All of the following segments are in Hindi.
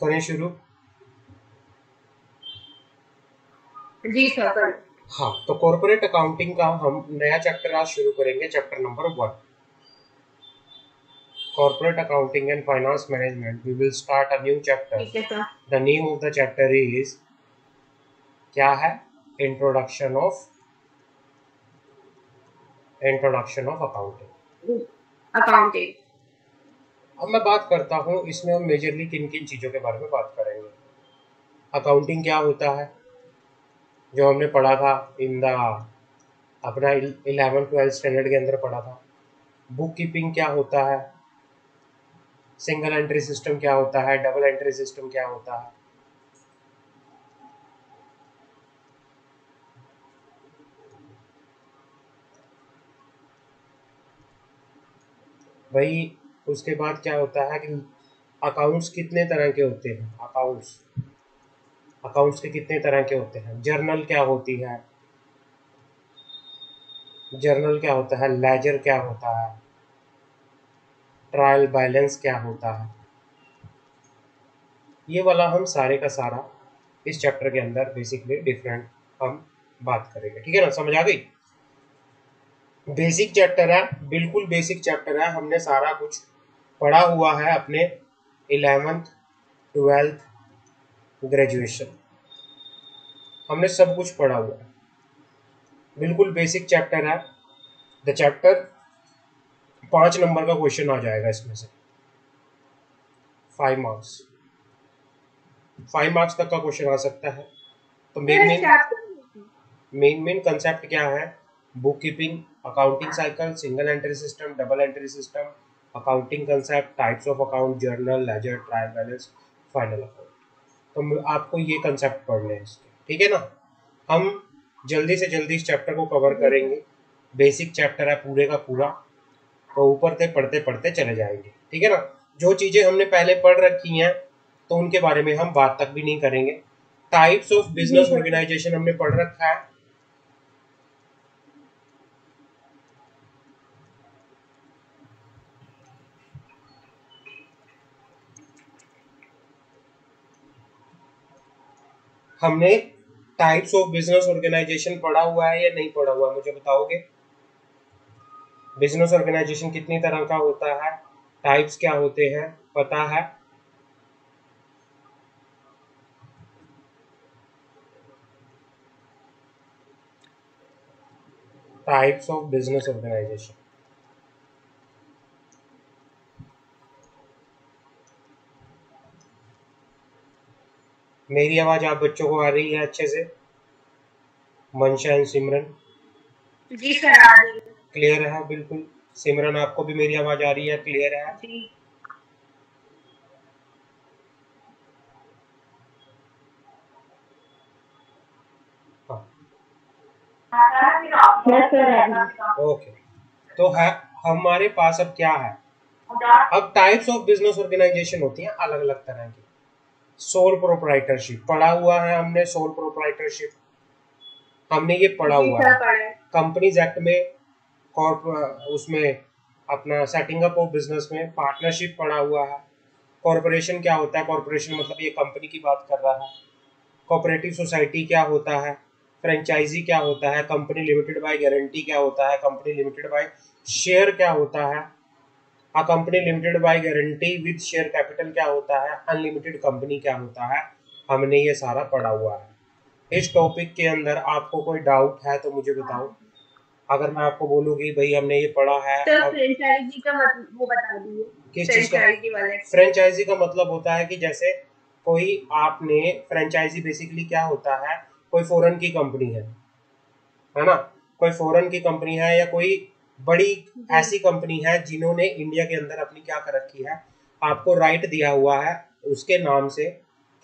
करें शुरू? जी सर करें। हाँ, तो कॉर्पोरेट अकाउंटिंग का हम नया चैप्टर आज शुरू करेंगे, chapter number 1, corporate accounting and finance management. We will start a new chapter. ठीक है sir. The name of the chapter is क्या है? Introduction of accounting. अकाउंटिंग। अब मैं बात करता हूँ इसमें हम मेजरली किन किन चीज़ों के बारे में बात करेंगे। अकाउंटिंग क्या होता है, जो हमने पढ़ा था इन द अपना 11th-12th स्टैंडर्ड के अंदर पढ़ा था। बुक कीपिंग क्या होता है, सिंगल एंट्री सिस्टम क्या होता है, डबल एंट्री सिस्टम क्या होता है। भाई उसके बाद क्या होता है कि अकाउंट्स कितने तरह के होते हैं, अकाउंट्स के कितने तरह के होते हैं। जर्नल क्या होती है, जर्नल क्या होता है, लेजर क्या होता है, ट्रायल बैलेंस क्या होता है। ये वाला हम सारे का सारा इस चैप्टर के अंदर बेसिकली डिफरेंट हम बात करेंगे, ठीक है ना, समझ आ गई। बेसिक चैप्टर है, बिल्कुल बेसिक चैप्टर है, हमने सारा कुछ पढ़ा हुआ है अपने 11th 12th ग्रेजुएशन, हमने सब कुछ पढ़ा हुआ है, बिल्कुल बेसिक चैप्टर है। द चैप्टर 5 नंबर का क्वेश्चन आ जाएगा इसमें से, 5 मार्क्स, 5 मार्क्स तक का क्वेश्चन आ सकता है। तो मेन कंसेप्ट क्या है? Book keeping, accounting cycle, single entry system, double entry system, accounting concept, types of account, journal, ledger, trial balance, final account. तो आपको ये कंसेप्ट पढ़ने हैं इसके, ठीक है ना। हम जल्दी से जल्दी इस चैप्टर को कवर जी सर। करेंगे, बेसिक चैप्टर है पूरे का पूरा, तो ऊपर से पढ़ते पढ़ते चले जाएंगे, ठीक है ना। जो चीज़ें हमने पहले पढ़ रखी हैं तो उनके बारे में हम बात तक भी नहीं करेंगे। टाइप्स ऑफ जी बिजनेस सर। ऑर्गेनाइजेशन हमने पढ़ रखा है। हमने टाइप्स ऑफ बिजनेस ऑर्गेनाइजेशन पढ़ा हुआ है या नहीं पढ़ा हुआ है, मुझे बताओगे। बिजनेस ऑर्गेनाइजेशन कितनी तरह का होता है, टाइप्स क्या होते हैं, पता है? Types of business organisation. मेरी आवाज आप बच्चों को आ रही है अच्छे से? मंशा एंड सिमरन जी सर आ रही है। क्लियर है बिल्कुल? सिमरन आपको भी मेरी आवाज आ रही है, क्लियर है? जी। हाँ, यस सर आ रही है। ओके। तो है हमारे पास अब क्या है, अब टाइप्स ऑफ बिजनेस ऑर्गेनाइजेशन होती हैं अलग अलग तरह की। सोल प्रोप्राइटरशिप पढ़ा हुआ है हमने, सोल प्रोप्राइटरशिप हमने ये पढ़ा जी हुआ सर है। पढ़े। कंपनीज एक्ट में उसमें अपना सेटिंग अप ऑफ बिजनेस में पार्टनरशिप पढ़ा हुआ है। कॉरपोरेशन क्या होता है, कॉरपोरेशन मतलब ये कंपनी की बात कर रहा है। कोऑपरेटिव सोसाइटी क्या होता है, फ्रेंचाइजी क्या होता है, कंपनी लिमिटेड बाय गारंटी क्या होता है, कंपनी लिमिटेड बाय शेयर क्या होता है, a company limited by guarantee with share capital क्या होता है, अनलिमिटेड कंपनी क्या होता है, हमने ये सारा पढ़ा हुआ है। इस टॉपिक के अंदर आपको कोई डाउट है तो मुझे बताओ। अगर मैं आपको बोलूँ कि भाई हमने ये पढ़ा है सर अब। फ्रेंचाइजी का मतलब वो बता दीजिए। किस चीज़ का? फ्रेंचाइजी वाले। फ्रेंचाइजी का मतलब होता है कि जैसे कोई आपने, फ्रेंचाइजी बेसिकली क्या होता है, कोई फॉरेन की कंपनी है ना, कोई फॉरेन की कंपनी है या कोई बड़ी जी। ऐसी कंपनी है जिन्होंने इंडिया के अंदर अपनी क्या कर रखी है, आपको राइट दिया हुआ है, उसके नाम से,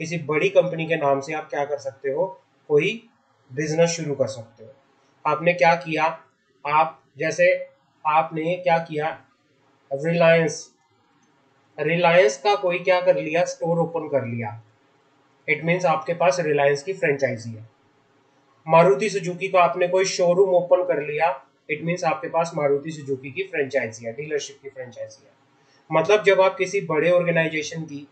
किसी बड़ी कंपनी के नाम से आप क्या कर सकते हो, कोई बिजनेस शुरू कर सकते हो। आपने क्या किया, आप जैसे आपने क्या किया, रिलायंस, रिलायंस का कोई क्या कर लिया, स्टोर ओपन कर लिया, इट मीन्स आपके पास रिलायंस की फ्रेंचाइजी है। मारुति सुजुकी का आपने कोई शोरूम ओपन कर लिया, इट मीन्स आपके पास मारुति सुजुकी की फ्रेंचाइजी है, डीलरशिप की फ्रेंचाइजी है। मतलब जब आप किसी बड़े ऑर्गेनाइजेशन की,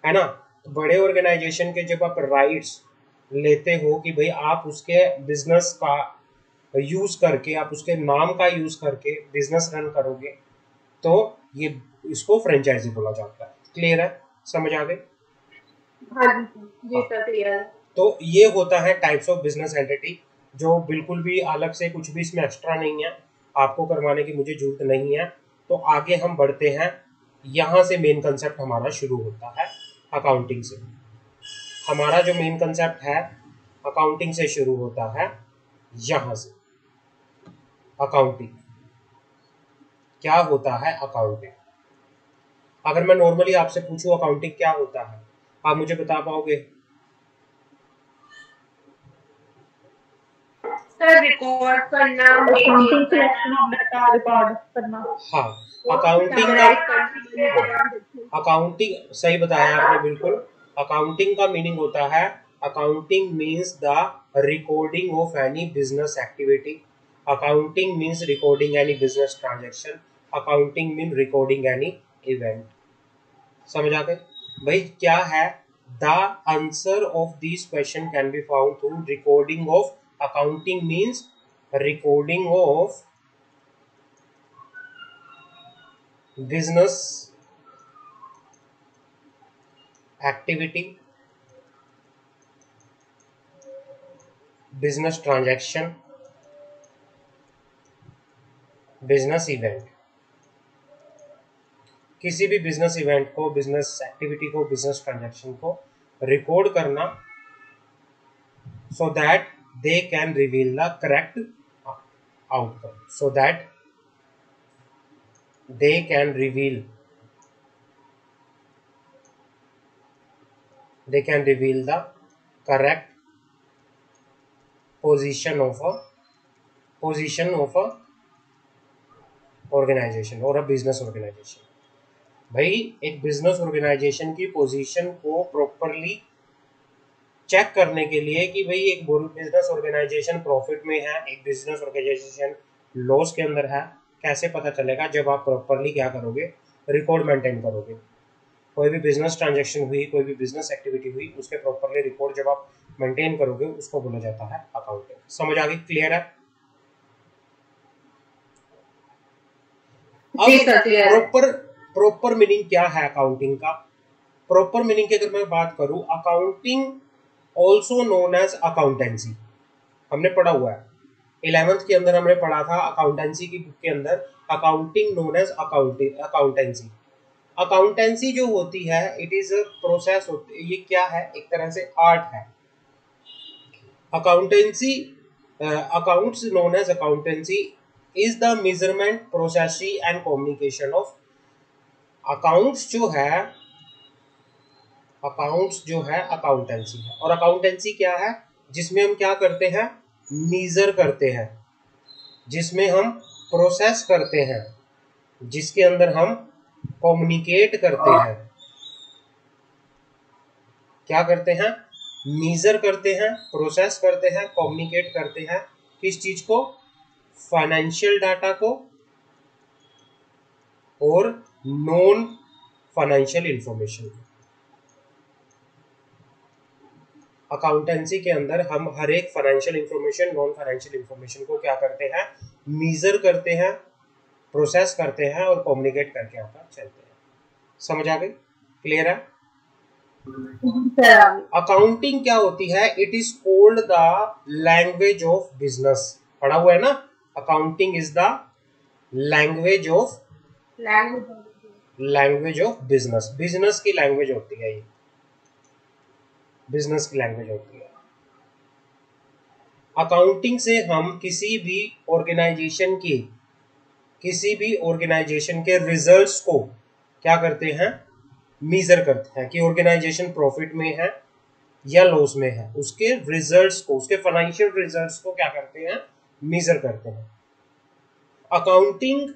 है ना, बड़े ऑर्गेनाइजेशन के जब आप राइट्स लेते हो कि भाई आप उसके बिजनेस का यूज करके, आप उसके नाम का यूज करके बिजनेस रन करोगे, तो ये इसको फ्रेंचाइजी बोला जाता है। क्लियर है? समझ आ गई? हाँ जी जी हाँ, सर क्लियर है। तो ये होता है टाइप्स ऑफ बिजनेस एंटिटी, जो बिल्कुल भी अलग से कुछ भी इसमें एक्स्ट्रा नहीं है, आपको करवाने की मुझे जरूरत नहीं है। तो आगे हम बढ़ते हैं, यहाँ से मेन कंसेप्ट हमारा शुरू होता है अकाउंटिंग से। हमारा जो मेन कंसेप्ट है अकाउंटिंग से शुरू होता है, यहाँ से। अकाउंटिंग क्या होता है? अकाउंटिंग, अगर मैं नॉर्मली आपसे पूछूं अकाउंटिंग क्या होता है, आप मुझे बता पाओगे? सर रिकॉर्ड करना, मेंटेन अकाउंटिंग करना, कलेक्शन ऑफ डाटा रिकॉर्ड करना। हाँ, वो अकाउंटिंग का, समराइज करना। अकाउंटिंग सही बताया आपने बिल्कुल। अकाउंटिंग का मीनिंग होता है, accounting means the recording of any business activity. Accounting means recording any business transaction. Accounting mean recording any event. समझ आ गए भाई? क्या है the answer of this question can be found through recording of. Accounting means recording of business activity, business transaction, business event. किसी भी बिजनेस इवेंट को, बिजनेस एक्टिविटी को, बिजनेस ट्रांजैक्शन को रिकॉर्ड करना, so that they can reveal the correct outcome, so that they can reveal the correct position of a organization or a business organization। भाई एक बिजनेस ऑर्गेनाइजेशन की पोजीशन को प्रॉपरली चेक करने के लिए कि भाई एक बिजनेस ऑर्गेनाइजेशन प्रॉफिट में है, एक बिजनेस ऑर्गेनाइजेशन लॉस के अंदर है, कैसे पता चलेगा? जब आप प्रॉपरली क्या करोगे? रिकॉर्ड मेंटेन करोगे। कोई भी बिजनेस ट्रांजैक्शन हुई, कोई भी बिजनेस एक्टिविटी हुई, उसके प्रॉपरली रिकॉर्ड जब आप मेंटेन करोगे, उसको बोला जाता है अकाउंटिंग। समझ आ गई? क्लियर है? जी अब सर क्लियर है। प्रॉपर मीनिंग क्या है अकाउंटिंग का? प्रॉपर मीनिंग की अगर मैं बात करूं, accounting also known as accountancy. हमने पढ़ा हुआ है 11th के अंदर, हमने पढ़ा था अकाउंटेंसी की बुक के अंदर, accounting known as accountancy. Accountancy जो होती है, इट इज अ प्रोसेस होती है। ये क्या है? एक तरह से आर्ट है accountancy. Accounts known as accountancy is the measurement, processing and communication of. Accounts जो है, अकाउंट्स जो है अकाउंटेंसी है। और अकाउंटेंसी क्या है? जिसमें हम क्या करते हैं? मीजर करते हैं, जिसमें हम प्रोसेस करते हैं, जिसके अंदर हम कम्युनिकेट करते हैं। क्या करते हैं? मीजर करते हैं, प्रोसेस करते हैं, कम्युनिकेट करते हैं। किस चीज को? फाइनेंशियल डाटा को और नॉन फाइनेंशियल इंफॉर्मेशन को। अकाउंटेंसी के अंदर हम हर एक financial information, non financial information को क्या करते हैं? मीजर करते हैं, प्रोसेस करते हैं और कम्युनिकेट करके आकर चलते हैं। समझ आ गई? क्लियर है? अकाउंटिंग क्या होती है? It is called the language of business. पढ़ा हुआ है ना? Accounting is the language of business. Business की लैंग्वेज होती है ये, बिजनेस की लैंग्वेज होती है। अकाउंटिंग से हम किसी भी ऑर्गेनाइजेशन के रिजल्ट्स को क्या करते हैं? मीजर करते हैं कि ऑर्गेनाइजेशन प्रॉफिट में है या लॉस में है। उसके रिजल्ट्स को, उसके फाइनेंशियल रिजल्ट्स को क्या करते हैं? मीजर करते हैं। अकाउंटिंग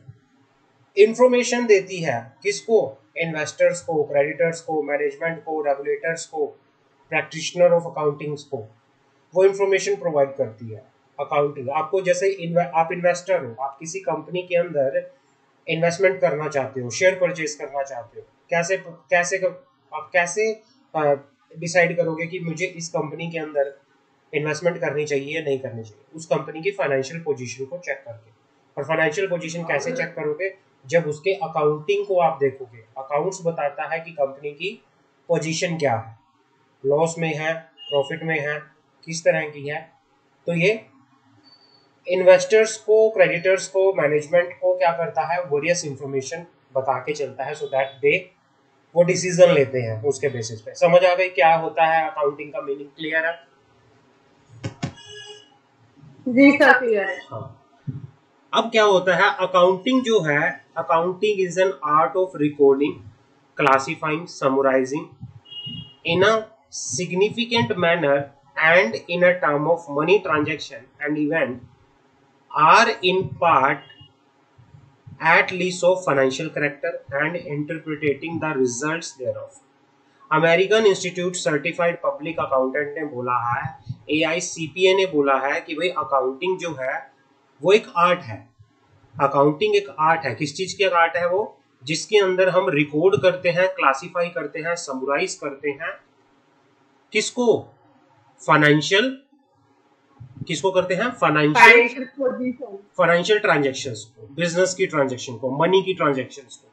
इंफॉर्मेशन देती है किसको? इन्वेस्टर्स को, क्रेडिटर्स को, मैनेजमेंट को, रेगुलेटर्स को, प्रैक्टिशनर ऑफ अकाउंटिंग्स को वो इंफॉर्मेशन प्रोवाइड करती है अकाउंटिंग। आपको जैसे आप इन्वेस्टर हो, आप किसी कंपनी के अंदर इन्वेस्टमेंट करना चाहते हो, शेयर परचेज करना चाहते हो, कैसे कैसे आप कैसे डिसाइड करोगे कि मुझे इस कंपनी के अंदर इन्वेस्टमेंट करनी चाहिए या नहीं करनी चाहिए, उस कंपनी की फाइनेंशियल पोजीशन को चेक करके। और फाइनेंशियल पोजीशन कैसे चेक करोगे? जब उसके अकाउंटिंग को आप देखोगे, अकाउंट्स बताता है कि कंपनी की पोजीशन क्या है, लॉस में है, प्रॉफिट में है, किस तरह की है। तो ये इन्वेस्टर्स को, क्रेडिटर्स को, मैनेजमेंट को क्या करता है, वेरियस इंफॉर्मेशन बता के चलता है, सो दैट दे वो डिसीजन लेते हैं उसके बेसिस पे। समझ आ गई क्या होता है अकाउंटिंग का मीनिंग? क्लियर है? जी सर क्लियर है। हाँ। अब क्या होता है अकाउंटिंग जो है, accounting is an art of recording, classifying, summarising in a significant manner and in a term of money transaction and event are in part at least of financial character and interpreting the results thereof। American institute certified public accountant ने बोला है, AICPA ने बोला है कि भाई अकाउंटिंग जो है वो एक आर्ट है। अकाउंटिंग एक आर्ट है। किस चीज की एक आर्ट है वो? जिसके अंदर हम रिकॉर्ड करते हैं, क्लासिफाई करते हैं, समराइज करते हैं। किसको? फाइनेंशियल, किसको करते हैं? फाइनेंशियल ट्रांजैक्शंस को, बिजनेस की ट्रांजैक्शन को, मनी की ट्रांजैक्शंस को,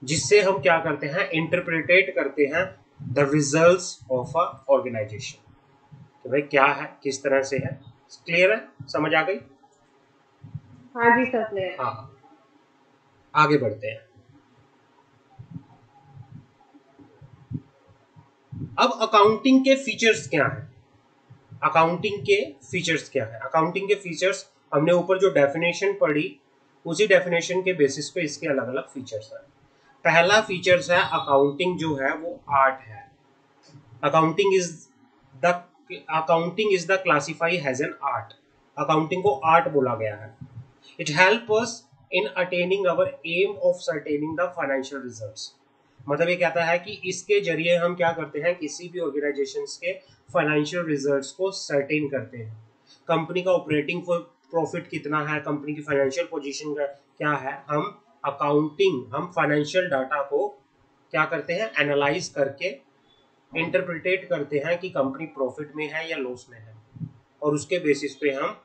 जिससे हम क्या करते हैं, इंटरप्रिटेट करते हैं the results of a organization, तो भाई क्या है, किस तरह से है। क्लियर है? समझ आ गई? हाँ जी सर क्लियर। हाँ, आगे बढ़ते हैं। अब अकाउंटिंग के फीचर्स क्या हैं? अकाउंटिंग के फीचर्स क्या है? अकाउंटिंग के फीचर्स हमने ऊपर जो डेफिनेशन पढ़ी, उसी डेफिनेशन के बेसिस पे इसके अलग अलग फीचर्स हैं। पहला फीचर्स है अकाउंटिंग जो है वो आर्ट है। Accounting is the classify has an art. Accounting को आर्ट बोला गया है। It help us in attaining our aim of ascertaining the financial results. मतलब ये कहता है कि इसके जरिए हम क्या करते हैं, किसी भी ऑर्गेनाइजेशन के फाइनेंशियल रिजल्ट्स को सर्टेन करते हैं। कंपनी का ऑपरेटिंग प्रॉफिट कितना है, कंपनी की फाइनेंशियल पोजीशन क्या है, हम फाइनेंशियल डाटा को क्या करते हैं, एनालाइज करके इंटरप्रिटेट करते हैं कि कंपनी प्रॉफिट में है या लॉस में है, और उसके बेसिस पे हम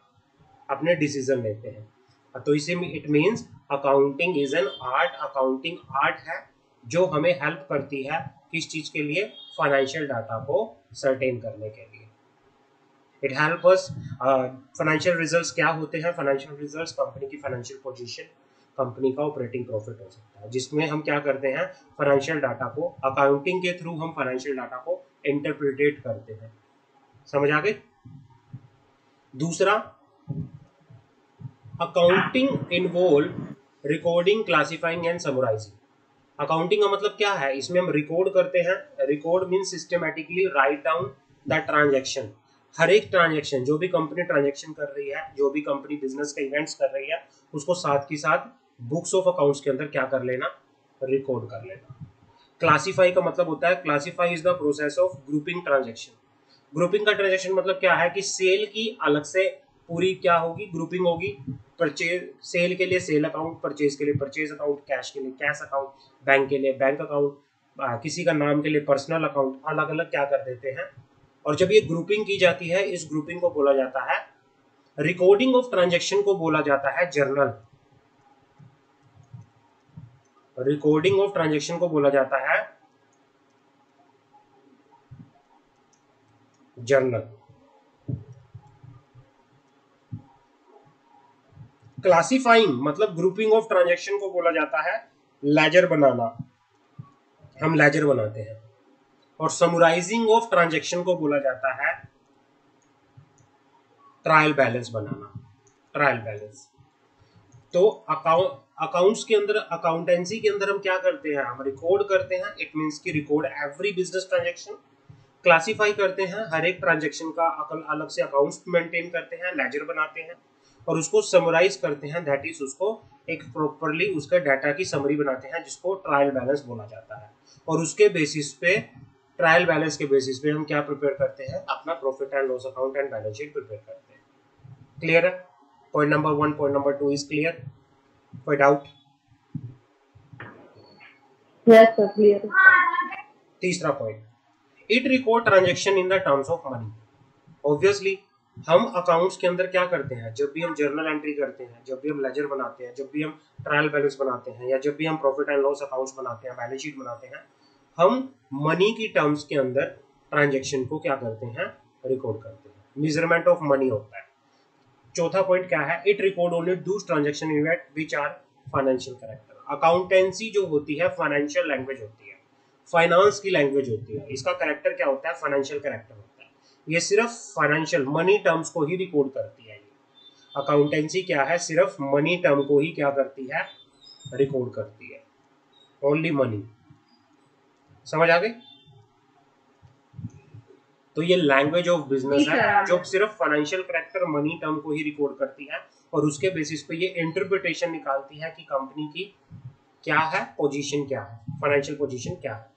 अपने डिसीजन लेते हैं। तो इसे it means accounting is an art. Accounting art है जो हमें हेल्प करती है किस चीज के लिए, फाइनेंशियल डाटा को सर्टेन करने के लिए। It help us. Financial results क्या होते हैं? फाइनेंशियल रिजल्ट्स कंपनी की फाइनेंशियल पोजीशन, कंपनी का ऑपरेटिंग प्रॉफिट हो सकता है, जिसमें हम क्या करते हैं, फाइनेंशियल डाटा को अकाउंटिंग के थ्रू हम फाइनेंशियल डाटा को इंटरप्रिटेट करते हैं। समझ आ गई? दूसरा, accounting involve recording, classifying and summarising. Accounting का मतलब क्या है? इसमें हम रिकॉर्ड करते हैं। Record mean systematically write down the transaction. हर एक ट्रांजैक्शन, जो भी कंपनी ट्रांजैक्शन कर रही है, जो भी कंपनी बिजनेस के इवेंट्स कर रही है, उसको साथ ही साथ बुक्स ऑफ अकाउंट्स के अंदर क्या कर लेना, रिकॉर्ड कर लेना। क्लासीफाई का मतलब होता है, classify is the process of grouping transaction. Grouping का ट्रांजैक्शन मतलब क्या है कि सेल की अलग से पूरी क्या होगी, ग्रुपिंग होगी। परचेज, सेल के लिए सेल अकाउंट, परचेज के लिए परचेज अकाउंट, कैश के लिए कैश अकाउंट, बैंक के लिए बैंक अकाउंट, किसी का नाम के लिए पर्सनल अकाउंट, अलग अलग क्या कर देते हैं। और जब ये ग्रुपिंग की जाती है, इस ग्रुपिंग को बोला जाता है, रिकॉर्डिंग ऑफ ट्रांजैक्शन को बोला जाता है जर्नल। रिकॉर्डिंग ऑफ ट्रांजैक्शन को बोला जाता है जर्नल। क्लासिफाइंग मतलब ग्रुपिंग ऑफ ट्रांजैक्शन को बोला जाता है लेजर बनाना, हम लेजर बनाते हैं। और समराइजिंग ऑफ ट्रांजैक्शन को बोला जाता है ट्रायल बैलेंस बनाना, ट्रायल बैलेंस। तो अकाउंट्स के अंदर, अकाउंटेंसी के अंदर हम क्या करते हैं, हम रिकॉर्ड करते हैं। इट मींस कि record every business transaction. Classify करते हैं, हर एक ट्रांजैक्शन का अलग से अकाउंट्स मेंटेन करते हैं, लेजर बनाते हैं। और उसको समराइज करते हैं, दैट इज उसको एक प्रॉपरली उसका डाटा की समरी बनाते हैं, जिसको ट्रायल बैलेंस बोला जाता है। और उसके बेसिस पे, ट्रायल बैलेंस के बेसिस पे हम क्या प्रिपेयर करते हैं, अपना profit and loss account and balance sheet prepare करते हैं। क्लियर है? Point number 1, point number 2 is clear? कोई डाउट? Yes sir clear. तीसरा point, it record transaction in the terms of money. Obviously हम अकाउंट्स के अंदर क्या करते हैं, जब भी हम जर्नल एंट्री करते हैं, जब भी हम लेजर बनाते हैं, जब भी हम ट्रायल बैलेंस बनाते हैं, या जब भी हम प्रॉफिट एंड लॉस अकाउंट्स बनाते हैं, बैलेंस शीट बनाते हैं, हम मनी की टर्म्स के अंदर ट्रांजेक्शन को क्या करते हैं, रिकॉर्ड करते हैं। मेजरमेंट ऑफ मनी होता है। चौथा पॉइंट क्या है, it record only those transaction event which are financial character. Accountancy जो होती है फाइनेंशियल लैंग्वेज होती है, फाइनेंस की लैंग्वेज होती है। इसका कैरेक्टर क्या होता है, फाइनेंशियल कैरेक्टर होता है। ये सिर्फ फाइनेंशियल मनी टर्म्स को ही रिकॉर्ड करती है। अकाउंटेंसी क्या है, सिर्फ मनी टर्म को ही क्या करती है, रिकॉर्ड करती है, ओनली मनी। समझ आ गई? तो ये लैंग्वेज ऑफ बिजनेस है जो सिर्फ फाइनेंशियल कैरेक्टर मनी टर्म को ही रिकॉर्ड करती है, और उसके बेसिस पे ये इंटरप्रिटेशन निकालती है कि कंपनी की क्या है पोजीशन, क्या है फाइनेंशियल पोजीशन क्या है।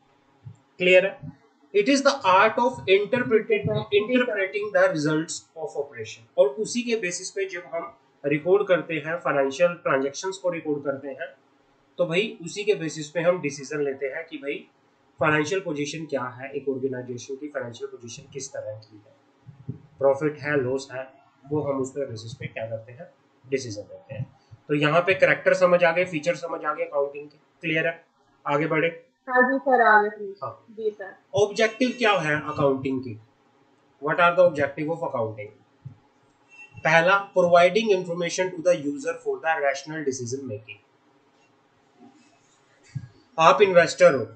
क्लियर है? It is the art of interpreting the results of operation. और उसी के बेसिस पे जब हम रिकॉर्ड करते हैं, फाइनेंशियल ट्रांजैक्शंस को रिकॉर्ड करते हैं, तो भाई उसी के बेसिस पे हम डिसीजन लेते हैं कि भाई फाइनेंशियल पोजीशन क्या है, एक ऑर्गेनाइजेशन की फाइनेंशियल पोजीशन किस तरह की है, प्रॉफिट है, लॉस है, वो हम उस बेसिस पे क्या करते हैं, डिसीजन लेते हैं। तो यहाँ पे कैरेक्टर समझ आ गए, फीचर समझ आ गए अकाउंटिंग के। क्लियर है? आगे बढ़े। हाँ जी सर, आगे प्लीज। हाँ। जी सर। ऑब्जेक्टिव क्या है अकाउंटिंग की? What are the objective of accounting? पहला, providing information to the user for the rational decision making. आप इन्वेस्टर हो,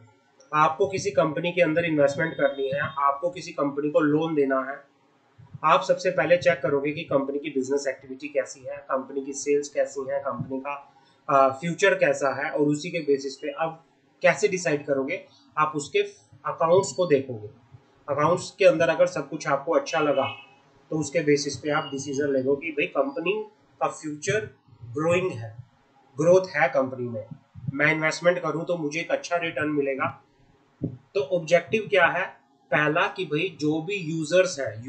आपको किसी कंपनी के अंदर इन्वेस्टमेंट करनी है, आपको किसी कंपनी को लोन देना है। आप सबसे पहले चेक करोगे कि कंपनी की बिजनेस एक्टिविटी कैसी है, कंपनी की सेल्स कैसी है, कंपनी का फ्यूचर कैसा है, और उसी के बेसिस पे अब कैसे डिसाइड करोगे, आप उसके अकाउंट्स को देखोगे। अकाउंट्स के अंदर अगर सब कुछ आपको अच्छा लगा तो उसके बेसिस पे आप डिसीजन लेगो कि भाई कंपनी का फ्यूचर ग्रोइंग है, ग्रोथ है कंपनी में, मैं इन्वेस्टमेंट करूं तो मुझे एक अच्छा रिटर्न मिलेगा। तो ऑब्जेक्टिव क्या है? पहला कि भाई जो भी यूजर्स है,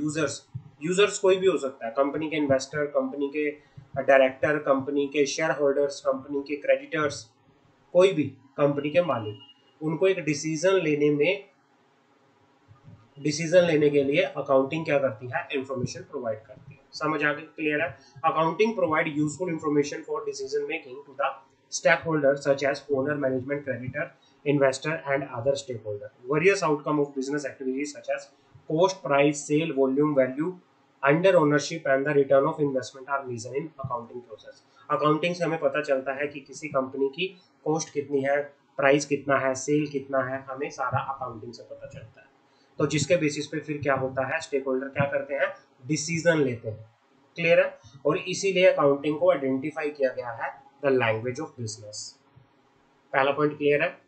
यूजर्स कोई भी हो सकता है, कंपनी के इन्वेस्टर, कंपनी के डायरेक्टर, कंपनी के शेयर होल्डर्स, कंपनी के क्रेडिटर्स, कोई भी कंपनी के मालिक, उनको एक डिसीजन लेने के लिए अकाउंटिंग क्या करती है, इंफॉर्मेशन प्रोवाइड करती है। समझ आ गई? क्लियर है? Accounting provide useful information for decision making to the stakeholder such as owner, management, creditor, investor and other stakeholder. Various outcome of business activities such as cost, price, sale, volume, value, under ownership and the return of investment are measured in accounting process. Accounting से हमें पता चलता है कि किसी कंपनी की कॉस्ट कितनी है, प्राइस कितना है, सेल कितना है, हमें सारा अकाउंटिंग से पता चलता है। तो जिसके बेसिस पे फिर क्या होता है, स्टेक होल्डर क्या करते हैं, डिसीजन लेते हैं। क्लियर है? और इसीलिए अकाउंटिंग को आइडेंटिफाई किया गया है द लैंग्वेज ऑफ बिजनेस। पहला पॉइंट क्लियर है?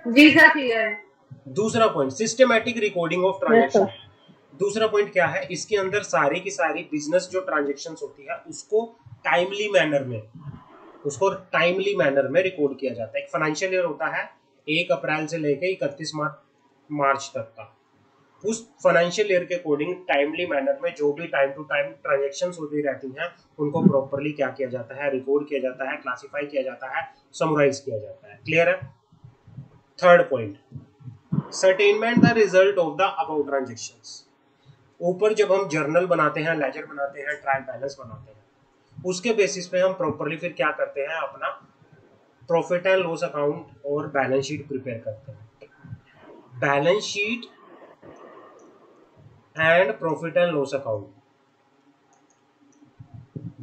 जी सर, क्लियर है। दूसरा point, systematic recording of transaction. दूसरा पॉइंट क्या है, इसके अंदर सारी की सारी बिजनेस जो ट्रांजैक्शंस होती है उसको टाइमली मैनर में रिकॉर्ड किया जाता है। एक फाइनेंशियल ईयर होता है 1 अप्रैल से लेकर 31 मार्च तक का। उस फाइनेंशियल ईयर के अकॉर्डिंग टाइमली मैनर में जो भी टाइम टू टाइम ट्रांजैक्शंस होती रहती हैं उनको प्रॉपर्ली क्या किया जाता है, रिकॉर्ड किया जाता है, क्लासिफाई किया जाता है, समराइज किया जाता है। क्लियर है? Third point, ascertainment the result of the about transactions. ऊपर जब हम जर्नल बनाते हैं, लेजर बनाते हैं, ट्रायल बैलेंस बनाते हैं, उसके बेसिस पे हम प्रॉपर्ली फिर क्या करते हैं, अपना प्रॉफिट एंड लॉस अकाउंट और बैलेंस शीट प्रिपेयर करते हैं। Balance sheet and profit and loss account,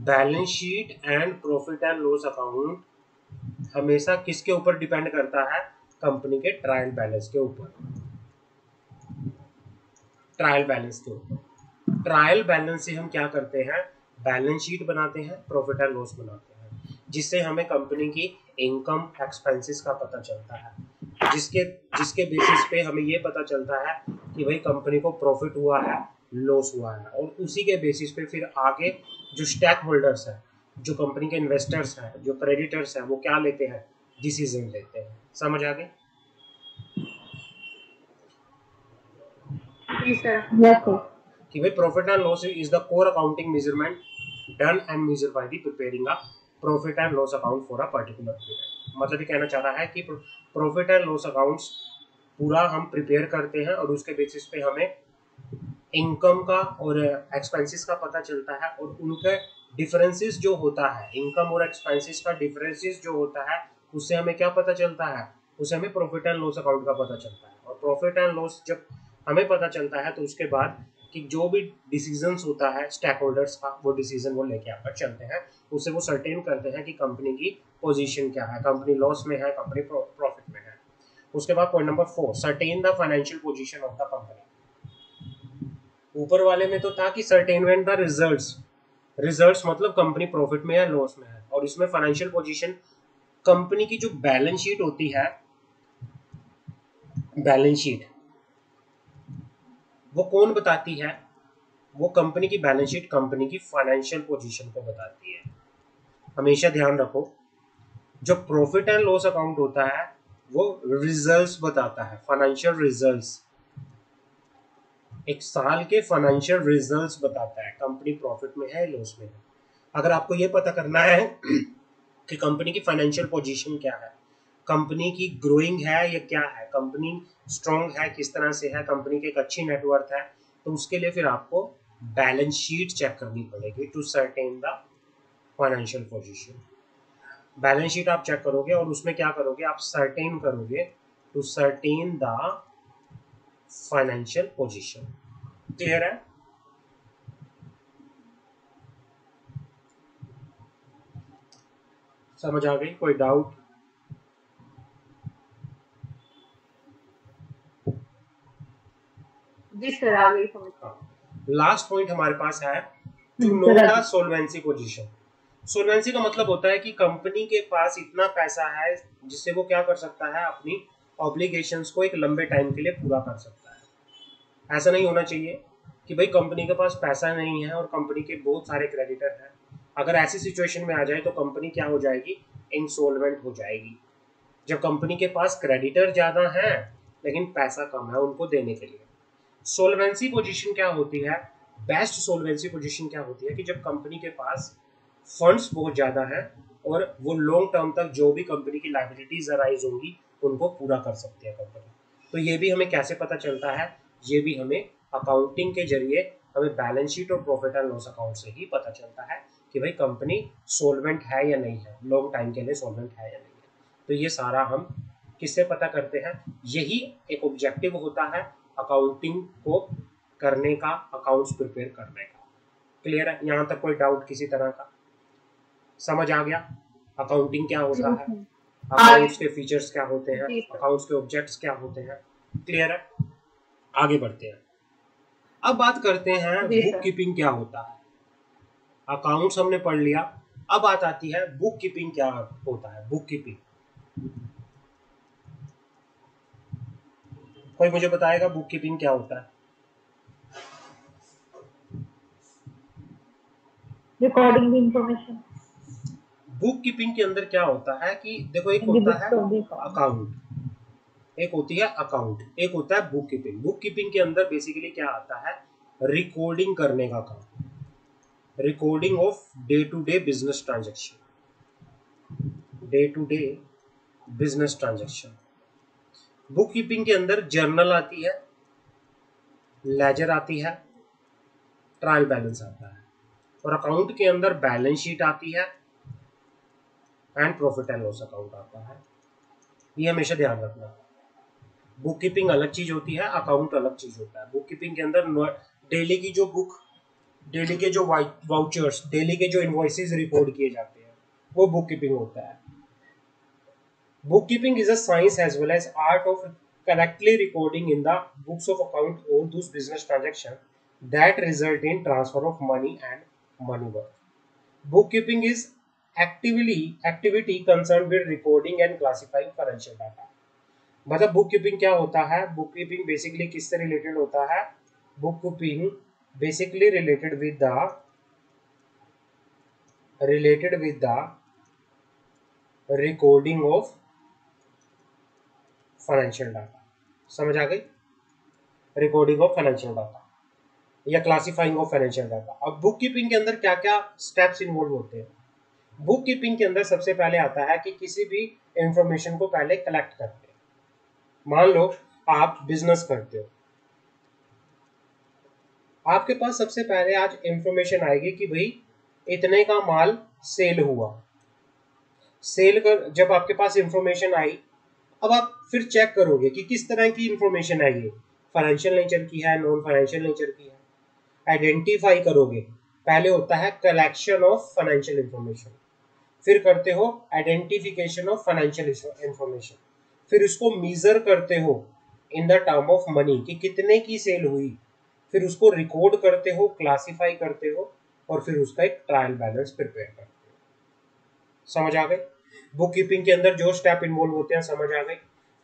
balance sheet and profit and loss account हमेशा किसके ऊपर डिपेंड करता है, कंपनी के ट्रायल बैलेंस के ऊपर। ट्रायल बैलेंस से हम क्या करते हैं, बैलेंस शीट बनाते हैं, प्रॉफिट एंड लॉस बनाते हैं, जिससे हमें कंपनी की इनकम एक्सपेंसेस का पता चलता है, जिसके बेसिस पे हमें ये पता चलता है कि भाई कंपनी को प्रॉफिट हुआ है, लॉस हुआ है, और उसी के बेसिस पे फिर आगे जो स्टेक होल्डर्स है, जो कंपनी के इन्वेस्टर्स हैं, जो क्रेडिटर्स हैं, वो क्या लेते हैं, डिसीजन लेते हैं। समझ आ गए? जी सर। Yes sir. कि भाई profit and loss is the core accounting measurement done and measure by the preparing a profit and loss account for a particular period. मतलब ये कहना चाह रहा है कि प्रॉफिट एंड लॉस अकाउंट्स पूरा हम प्रिपेयर करते हैं और उसके बेसिस पे हमें इनकम का और एक्सपेंसेस का पता चलता है, और उनके डिफरेंसेस जो होता है, इनकम और एक्सपेंसेस का डिफरेंसेस जो होता है, उससे हमें क्या पता चलता है, उससे हमें प्रॉफिट एंड लॉस अकाउंट का पता चलता है। और प्रॉफिट एंड लॉस जब हमें पता चलता है तो उसके बाद कि जो भी डिसीजंस होता है स्टेक होल्डर्स का, वो डिसीजन वो लेके आकर चलते हैं, उससे वो सर्टेन करते हैं कि कंपनी की पोजीशन क्या है, कंपनी लॉस में है, कंपनी प्रॉफिट में है। उसके बाद point number 4, certain the financial position of the company. ऊपर वाले में तो था कि सर्टेनमेंट द रिजल्ट्स मतलब कंपनी प्रॉफिट में है लॉस में है, और इसमें फाइनेंशियल पोजीशन कंपनी की जो बैलेंस शीट होती है, बैलेंस शीट वो कौन बताती है, वो कंपनी की बैलेंस शीट कंपनी की फाइनेंशियल पोजीशन को बताती है। हमेशा ध्यान रखो, जो प्रॉफिट एंड लॉस अकाउंट होता है वो रिजल्ट्स बताता है, फाइनेंशियल रिजल्ट्स, एक साल के फाइनेंशियल रिजल्ट्स बताता है कंपनी प्रॉफिट में है लॉस में है। अगर आपको ये पता करना है कि कंपनी की फाइनेंशियल पोजीशन क्या है, कंपनी की ग्रोइंग है या क्या है, कंपनी स्ट्रॉन्ग है किस तरह से है, कंपनी की एक अच्छी नेटवर्थ है, तो उसके लिए फिर आपको बैलेंस शीट चेक करनी पड़ेगी to certain the financial position. Balance sheet आप चेक करोगे और उसमें क्या करोगे, आप सर्टेन करोगे to certain the financial position. Clear है? समझ आ गई? कोई डाउट? जी सर, आ गई समझ। लास्ट पॉइंट हमारे पास है to know sir, the solvency position. Solvency का मतलब होता है कि कंपनी के पास इतना पैसा है जिससे वो क्या कर सकता है, अपनी ऑब्लिगेशंस को एक लंबे टाइम के लिए पूरा कर सकता है। ऐसा नहीं होना चाहिए कि भाई कंपनी के पास पैसा नहीं है और कंपनी के बहुत सारे क्रेडिटर हैं। अगर ऐसी सिचुएशन में आ जाए तो कंपनी क्या हो जाएगी, इंसॉल्वेंट हो जाएगी। जब कंपनी के पास क्रेडिटर ज्यादा हैं लेकिन पैसा कम है उनको देने के लिए। सोल्वेंसी पोजीशन क्या होती है, बेस्ट सोल्वेंसी पोजीशन क्या होती है कि जब कंपनी के पास फंड्स बहुत ज़्यादा है और वो लॉन्ग टर्म तक जो भी कंपनी की लाइबिलिटीज अराइज होंगी उनको पूरा कर सकती है कंपनी। तो ये भी हमें कैसे पता चलता है, ये भी हमें अकाउंटिंग के जरिए हमें बैलेंस शीट और प्रॉफिट एंड लॉस अकाउंट से ही पता चलता है कि भाई कंपनी सोल्वेंट है या नहीं है, लॉन्ग टाइम के लिए सोल्वेंट है या नहीं है। तो ये सारा हम किससे पता करते हैं, यही एक ऑब्जेक्टिव होता है अकाउंटिंग को करने का, अकाउंट्स प्रिपेयर करने का। क्लियर है? यहाँ तक कोई डाउट किसी तरह का? समझ आ गया अकाउंटिंग क्या होता है, अकाउंट्स के फीचर्स क्या होते हैं, जी सर। अकाउंट्स के ऑब्जेक्ट्स क्या होते हैं। क्लियर है? आगे बढ़ते हैं। अब बात करते हैं जी बुक सर। कीपिंग क्या होता है। अकाउंट्स हमने पढ़ लिया, अब बात आती है बुक कीपिंग क्या होता है। बुक कीपिंग कोई मुझे बताएगा बुक कीपिंग क्या होता है? Recording the information book keeping के अंदर क्या होता है कि देखो, एक इन द होता है books of the account. Account, एक होती है अकाउंट, एक होता है बुक कीपिंग। बुक कीपिंग के अंदर बेसिकली क्या आता है, रिकॉर्डिंग करने का काम, recording of day to day business transaction, day to day business transaction. Bookkeeping के अंदर जर्नल आती है, लेजर आती है, ट्रायल बैलेंस आता है, और अकाउंट के अंदर बैलेंस शीट आती है and profit and loss account आता है। ये हमेशा ध्यान रखना। बुक कीपिंग अलग चीज होती है, अकाउंट अलग चीज होता है। बुक कीपिंग के अंदर डेली की जो बुक, डेली के जो वाउचर्स, डेली के जो इनवॉइसेस रिपोर्ट किए जाते हैं, वो बुक कीपिंग होता है। Book keeping is a science as well as art of correctly recording in the books of account all those business transaction that result in transfer of money and money worth. Bookkeeping is activity concern with recording and classifying financial data. मतलब बुक कीपिंग क्या होता है, बुक कीपिंग बेसिकली किससे रिलेटेड होता है, book keeping basically related with the recording of financial data. समझ आ गई? रिकॉर्डिंग ऑफ फाइनेंशियल डाटा या क्लासिफाइंग ऑफ फाइनेंशियल डाटा। अब बुक कीपिंग के अंदर क्या क्या स्टेप्स इन्वॉल्व होते हैं? बुक कीपिंग के अंदर सबसे पहले आता है कि किसी भी इंफॉर्मेशन को पहले कलेक्ट करते हैं। मान लो आप बिजनेस करते हो, आपके पास सबसे पहले आज इंफॉर्मेशन आएगी कि भाई इतने का माल सेल हुआ। सेल कर जब आपके पास इंफॉर्मेशन आई, अब आप फिर चेक करोगे कि किस तरह की इंफॉर्मेशन है, ये फाइनेंशियल नेचर की है, नॉन फाइनेंशियल नेचर की है, आइडेंटिफाई करोगे। पहले होता है कलेक्शन ऑफ फाइनेंशियल इंफॉर्मेशन, फिर करते हो आइडेंटिफिकेशन ऑफ फाइनेंशियल इंफॉर्मेशन, फिर उसको मीजर करते हो in the term of money कि कितने की सेल हुई, फिर उसको रिकॉर्ड करते हो, क्लासिफाई करते हो, और फिर उसका एक ट्रायल बैलेंस प्रिपेयर करते हो। समझ आ गई? बुक कीपिंग के अंदर जो स्टेप इन्वॉल्व होते हैं समझ आ गई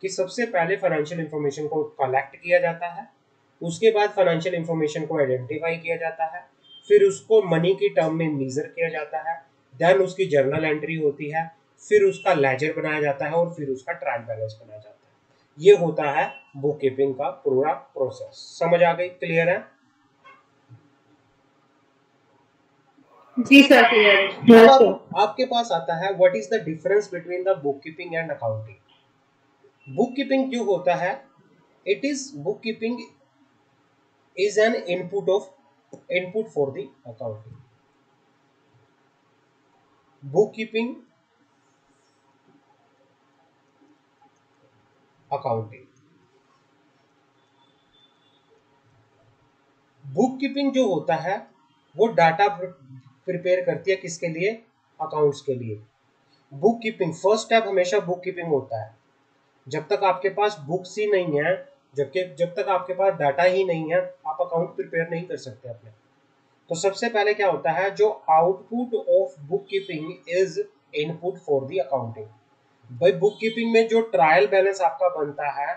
कि सबसे पहले फाइनेंशियल इंफॉर्मेशन को कलेक्ट किया जाता है, उसके बाद फाइनेंशियल इंफॉर्मेशन को आइडेंटिफाई किया जाता है, फिर उसको मनी की टर्म में मीजर किया जाता है, देन उसकी जर्नल एंट्री होती है, फिर उसका लेजर बनाया जाता है, और फिर उसका ट्रायल बैलेंस बनाया जाता है। ये होता है बुक कीपिंग का पूरा प्रोसेस। समझ आ गई? क्लियर है? जी सर क्लियर है। Yes, sir. आपके पास आता है what is the difference between the book keeping and accounting. Book keeping जो होता है, it is book keeping is an input for the accounting. Bookkeeping, accounting. Book keeping जो होता है वो डाटा प्रिपेयर करती है, किसके लिए? अकाउंट्स के लिए। बुक कीपिंग फर्स्ट स्टेप हमेशा बुक कीपिंग होता है। जब तक आपके पास बुक्स ही नहीं है, जब तक आपके पास डाटा ही नहीं है, आप अकाउंट प्रिपेयर नहीं कर सकते अपने। तो सबसे पहले क्या होता है, जो output of bookkeeping is input for the accounting. भाई बुक कीपिंग में जो ट्रायल बैलेंस आपका बनता है,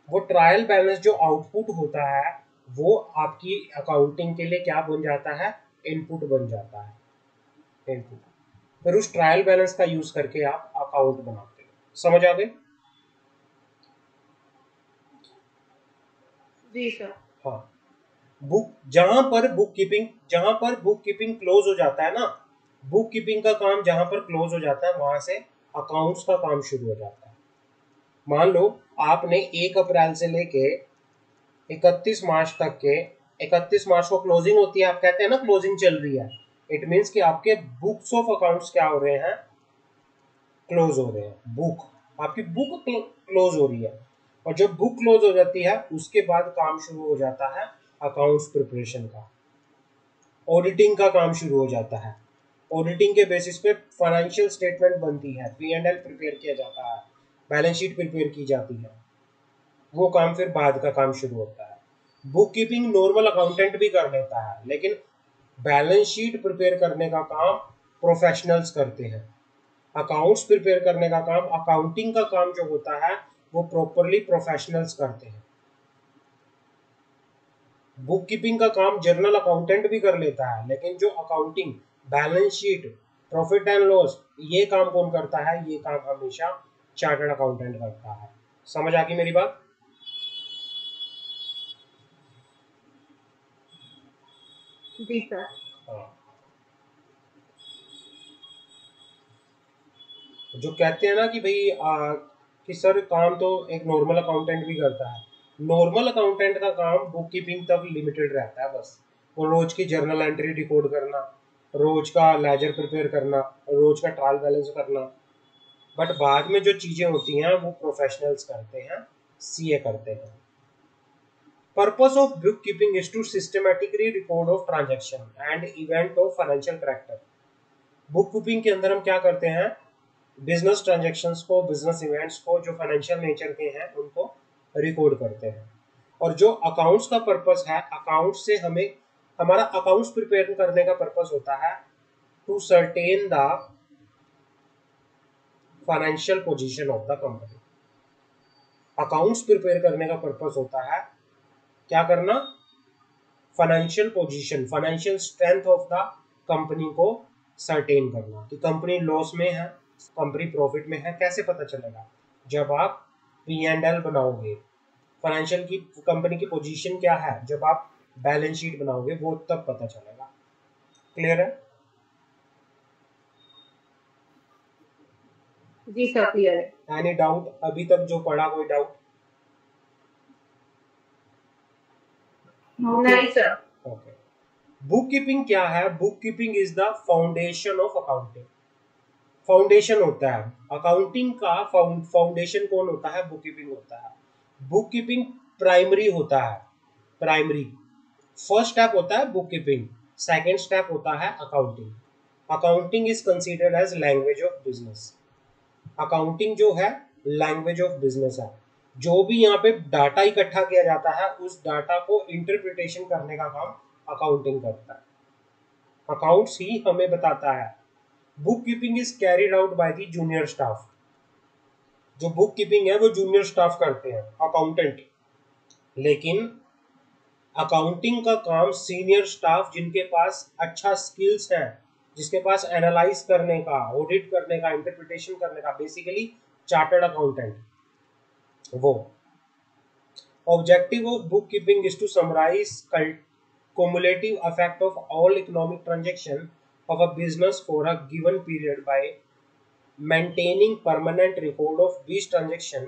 वो ट्रायल बैलेंस जो आउटपुट होता है वो आपकी अकाउंटिंग के लिए क्या बन जाता है? इनपुट बन जाता है, इनपुट। फिर उस ट्रायल बैलेंस का यूज करके आप अकाउंट बनाते हो। समझ आ गई? जी सर। हाँ। जहां पर बुक कीपिंग क्लोज हो जाता है ना, बुक कीपिंग का काम जहां पर क्लोज हो जाता है, वहां से अकाउंट्स का काम शुरू हो जाता है। मान लो आपने 1 अप्रैल से लेके 31 मार्च तक के, 31 मार्च को क्लोजिंग होती है, आप कहते हैं ना क्लोजिंग चल रही है, इट मीन्स कि आपके बुक्स ऑफ अकाउंट्स क्या हो रहे हैं? क्लोज हो रहे हैं। बुक, आपकी बुक क्लोज हो रही है, और जब बुक क्लोज हो जाती है उसके बाद काम शुरू हो जाता है अकाउंट्स प्रिपरेशन का, ऑडिटिंग का काम शुरू हो जाता है। ऑडिटिंग के बेसिस पे फाइनेंशियल स्टेटमेंट बनती है, P&L प्रिपेयर किया जाता है, बैलेंस शीट प्रिपेयर की जाती है, वो काम फिर बाद का काम शुरू होता है। बुक कीपिंग नॉर्मल अकाउंटेंट भी कर लेता है, लेकिन बैलेंस शीट प्रिपेयर करने का काम प्रोफेशनल्स करते हैं। अकाउंट्स प्रिपेयर करने का काम, अकाउंटिंग का काम जो होता है वो प्रॉपरली प्रोफेशनल्स करते हैं। बुक कीपिंग का काम जनरल अकाउंटेंट भी कर लेता है, लेकिन जो accounting, balance sheet, profit and loss, ये काम कौन करता है? ये काम हमेशा चार्टर्ड अकाउंटेंट करता है। समझ आ गई मेरी बात? जी सर। हाँ। जो कहते हैं ना कि भाई कि सर काम तो एक नॉर्मल अकाउंटेंट भी करता है, नॉर्मल अकाउंटेंट का काम बुक कीपिंग तक लिमिटेड रहता है बस। वो रोज की जर्नल एंट्री रिकॉर्ड करना, रोज का लेजर प्रिपेयर करना, रोज का ट्रायल बैलेंस करना। बट बाद में जो चीजें होती हैं वो प्रोफेशनल्स करते हैं, सीए करते हैं। Purpose of bookkeeping is to systematically record of transaction and event of financial character. Bookkeeping के अंदर हम क्या करते हैं? बिजनेस ट्रांजैक्शंस को, बिजनेस इवेंट्स को जो फाइनेंशियल नेचर के हैं उनको रिकॉर्ड करते हैं। और जो अकाउंट्स का पर्पस है, अकाउंट्स से हमें, हमारा अकाउंट्स प्रिपेयर करने का पर्पस होता है to certain the financial position of the company. Accounts prepare करने का पर्पस होता है क्या करना? Financial position, financial strength of the company को सर्टेन करना कि कंपनी लॉस में है, कंपनी प्रॉफिट में है। कैसे पता चलेगा? जब आप P&L बनाओगे, फाइनेंशियल की कंपनी की पोजीशन क्या है, जब आप बैलेंस शीट बनाओगे वो तब पता चलेगा। क्लियर है? जी सर क्लियर है। एनी डाउट अभी तक जो पढ़ा, कोई डाउट? नहीं सर। ओके। बुक कीपिंग क्या है? Book keeping is the foundation of accounting. Foundation होता है अकाउंटिंग का। फाउंडेशन कौन होता है? बुक कीपिंग होता है। बुक कीपिंग प्राइमरी होता है। प्राइमरी फर्स्ट स्टेप होता है बुक कीपिंग, सेकेंड स्टेप होता है accounting. Accounting is considered as language of business. Accounting जो है लैंग्वेज ऑफ बिजनेस है। जो भी यहाँ पे डाटा इकट्ठा किया जाता है उस डाटा को इंटरप्रिटेशन करने का काम अकाउंटिंग करता है। अकाउंट्स ही हमें बताता है। Book keeping is carried out by the junior staff. जो बुक कीपिंग है वो जूनियर स्टाफ करते हैं, अकाउंटेंट। लेकिन अकाउंटिंग का काम सीनियर स्टाफ जिनके पास अच्छा स्किल्स है, जिसके पास एनालाइज करने का, ऑडिट करने का, इंटरप्रिटेशन करने का, बेसिकली चार्टर्ड अकाउंटेंट, वो। Objective of bookkeeping is to summarise cumulative effect of all economic transaction of a business for a given period by maintaining permanent record of these transaction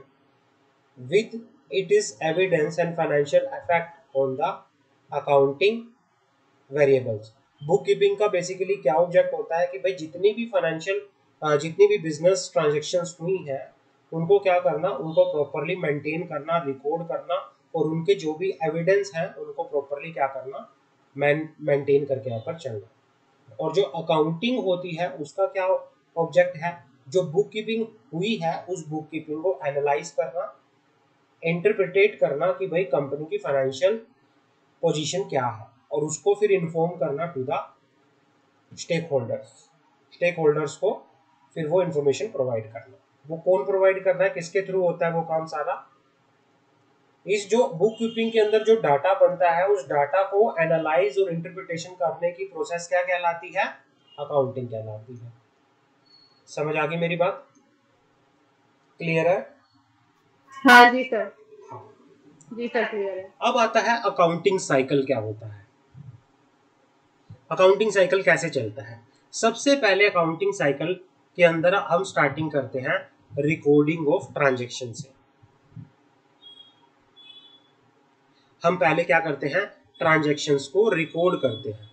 with it is evidence and financial effect on the accounting variables। Book keeping का बेसिकली क्या ऑब्जेक्ट होता है कि भाई जितनी भी बिजनेस ट्रांजेक्शन्स हुई हैं उनको क्या करना, उनको प्रॉपरली मेंटेन करना, रिकॉर्ड करना, और उनके जो भी एविडेंस हैं उनको प्रॉपरली क्या करना, मेंटेन करके यहाँ पर चलना। और जो अकाउंटिंग होती है उसका क्या ऑब्जेक्ट है? जो बुक कीपिंग हुई है उस बुक कीपिंग को एनालाइज करना, इंटरप्रिटेट करना कि भाई कंपनी की फाइनेंशियल पोजीशन क्या है, और उसको फिर इन्फॉर्म करना टू द स्टेक होल्डर्स को फिर वो इंफॉर्मेशन प्रोवाइड करना। वो कौन प्रोवाइड करना है, किसके थ्रू होता है वो काम सारा? इस जो बुक कीपिंग के अंदर जो डाटा बनता है उस डाटा को एनालाइज और इंटरप्रिटेशन करने की प्रोसेस क्या कहलाती है? अकाउंटिंग कहलाती है। समझ आ गई मेरी बात? क्लियर है? हाँ जी सर। जी सर क्लियर है। अब आता है अकाउंटिंग साइकिल क्या होता है। अकाउंटिंग साइकिल कैसे चलता है? सबसे पहले अकाउंटिंग साइकिल के अंदर हम स्टार्टिंग करते हैं रिकॉर्डिंग ऑफ ट्रांजैक्शन से। हम पहले क्या करते हैं? ट्रांजैक्शंस को रिकॉर्ड करते हैं,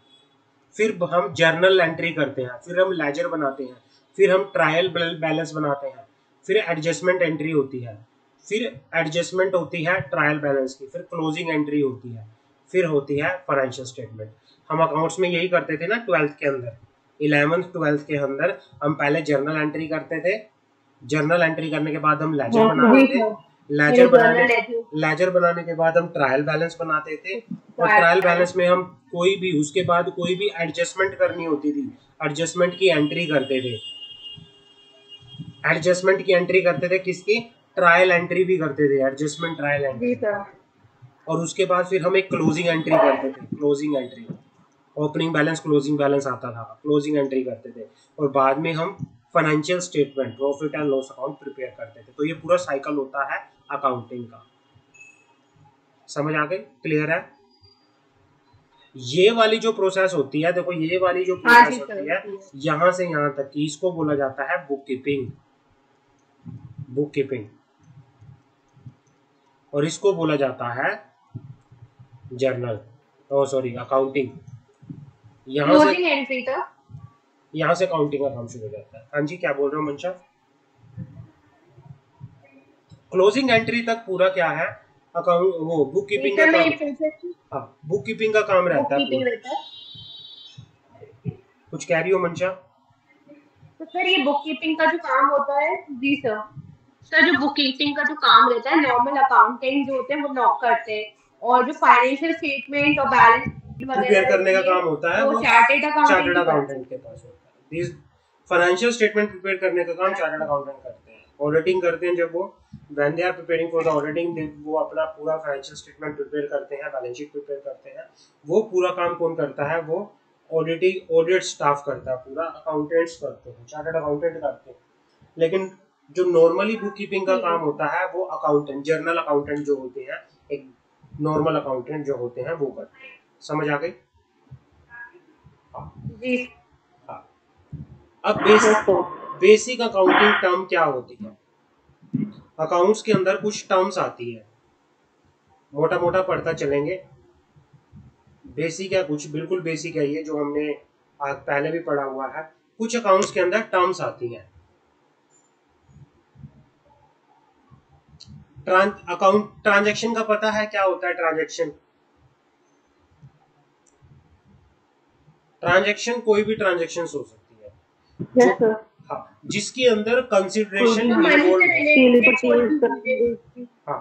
फिर हम जर्नल एंट्री करते हैं, फिर हम लेजर बनाते हैं, फिर हम ट्रायल बैलेंस बनाते हैं, फिर एडजस्टमेंट एंट्री होती है, फिर एडजस्टमेंट होती है ट्रायल बैलेंस की, फिर क्लोजिंग एंट्री होती है, फिर होती है फाइनेंशियल स्टेटमेंट। हम अकाउंट्स में यही करते थे ना 12th के अंदर, 11th 12th के अंदर हम पहले जर्नल एंट्री करते थे। जर्नल एंट्री करने के बाद हम लेजर बनाते थे, लेजर बनाने के बाद हम ट्रायल बैलेंस बनाते थे, और ट्रायल बैलेंस में हम उसके बाद कोई भी एडजस्टमेंट करनी होती थी, एडजस्टमेंट की एंट्री करते थे। एडजस्टमेंट की एंट्री करते थे किसकी? ट्रायल एंट्री भी करते थे, एडजस्टमेंट ट्रायल एंट्री। और उसके बाद फिर हम एक क्लोजिंग एंट्री करते थे, closing entry. Opening balance closing balance आता था, क्लोजिंग एंट्री करते थे, और बाद में हम financial statement profit and loss account prepare करते थे। तो ये पूरा साइकिल होता है अकाउंटिंग का। समझ आ गई? क्लियर है? ये वाली जो प्रोसेस होती है, देखो ये वाली जो प्रोसेस होती है यहाँ से यहाँ तक की, इसको बोला जाता है बुक कीपिंग। Book keeping. और इसको बोला जाता है जर्नल, सॉरी अकाउंटिंग। यहाँ से अकाउंटिंग का काम शुरू हो जाता है। हाँ जी, क्या बोल रहे हो मंशा? क्लोजिंग एंट्री तक पूरा क्या है? अकाउंट, वो बुक कीपिंग का काम। हाँ, बुक कीपिंग का काम रहता है। कुछ कह रही हो मंशा? तो सर ये बुक कीपिंग का जो काम होता है, जी सर, सर जो बुक कीपिंग का जो काम रहता है नॉर्मल अकाउंटेंट जो होते हैं वो नॉक करते हैं, और जो फाइनेंशियल स्टेटमेंट और बैलेंस प्रिपेयर करने का काम होता है वो चार्टर्ड अकाउंटेंट के पास होता है। फाइनेंशियल स्टेटमेंट प्रिपेयर करने का काम चार्टर्ड अकाउंटेंट करते हैं। ऑडिटिंग करते हैं जब वो, when they are preparing for the auditing, वो अपना पूरा फाइनेंशियल स्टेटमेंट प्रिपेयर करते हैं, बैलेंस शीट प्रिपेयर करते हैं। वो पूरा काम कौन करता है? वो ऑडिट स्टाफ करता है, पूरा अकाउंटेंट्स करते हैं, चार्टर्ड अकाउंटेंट करते हैं। लेकिन जो नॉर्मली बुक कीपिंग का काम होता है वो अकाउंटेंट, जर्नल अकाउंटेंट जो होते हैं, एक नॉर्मल अकाउंटेंट जो होते हैं वो करते हैं। समझ आ गई? जी। अब बेसिक अकाउंटिंग टर्म क्या होती है? अकाउंट्स के अंदर कुछ टर्म्स आती है, मोटा मोटा पढ़ता चलेंगे। बेसिक है, कुछ बिल्कुल बेसिक है ये जो हमने आज पहले भी पढ़ा हुआ है। कुछ अकाउंट्स के अंदर टर्म्स आती हैं। अकाउंट ट्रांजैक्शन का पता है क्या होता है? ट्रांजैक्शन, ट्रांजैक्शन कोई भी ट्रांजैक्शन हो सकती है यस जो, सर। हाँ, जिसके अंदर कंसिडरेशन तो मनी से इन्वॉल्व है। रिलेटेड कोई भी चीजें। हाँ,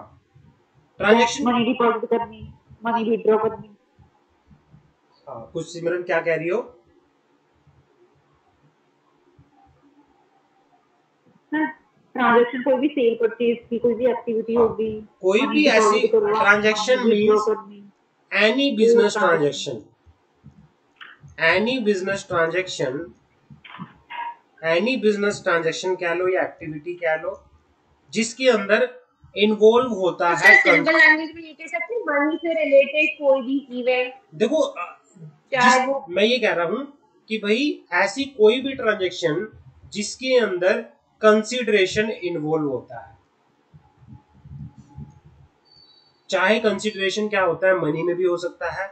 ट्रांजैक्शन, मनी डिपॉजिट करनी, मनी विड्रॉ करनी। हाँ, कुछ सिमरन क्या कह रही हो? ट्रांजैक्शन कोई भी सेल परचेज की कोई भी एक्टिविटी हाँ, होगी, कोई मनी भी ऐसी डिपॉजिट करना, ट्रांजैक्शन मनी विड्रॉ मीन्स करनी, एनी वो business transaction. Transaction, any business transaction, any business transaction कह लो या एक्टिविटी कह लो जिसके अंदर इन्वॉल्व होता तो है सर सिंपल लैंग्वेज में ये कह सकते हैं मनी से रिलेटेड कोई भी इवेंट, देखो चाहे वो मैं ये कह रहा हूं कि भाई ऐसी कोई भी ट्रांजैक्शन जिसके अंदर कंसिडरेशन इन्वॉल्व होता है। चाहे कंसिडरेशन क्या होता है, मनी में भी हो सकता है,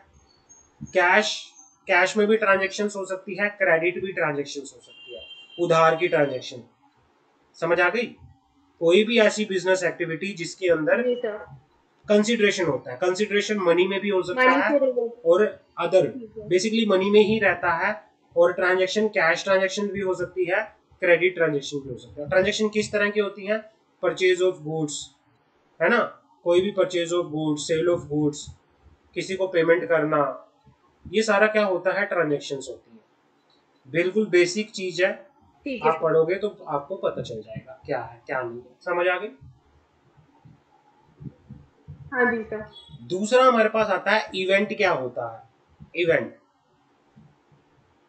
कैश में भी ट्रांजैक्शन हो सकती है, क्रेडिट भी ट्रांजैक्शन हो सकती है, उधार की ट्रांजैक्शन। समझ आ गई? कोई भी ऐसी बिजनेस एक्टिविटी जिसके अंदर जी सर कंसिडरेशन होता है। कंसिडरेशन मनी में भी हो सकता मनी है से रिलेटेड। और अदर ठीक है बेसिकली मनी में ही रहता है। और ट्रांजैक्शन कैश ट्रांजैक्शन भी हो सकती है, क्रेडिट ट्रांजैक्शन भी हो सकता है। ट्रांजैक्शन किस तरह की होती है? परचेज ऑफ गुड्स, है ना, कोई भी purchase of goods, sale of goods, किसी को पेमेंट करना, ये सारा क्या होता है? ट्रांजैक्शंस होती है। बिल्कुल बेसिक चीज है, ठीक है आप पढ़ोगे तो आपको पता चल जाएगा क्या है क्या नहीं है। समझ आ गई? हाँ जी सर। दूसरा हमारे पास आता है इवेंट। क्या होता है इवेंट?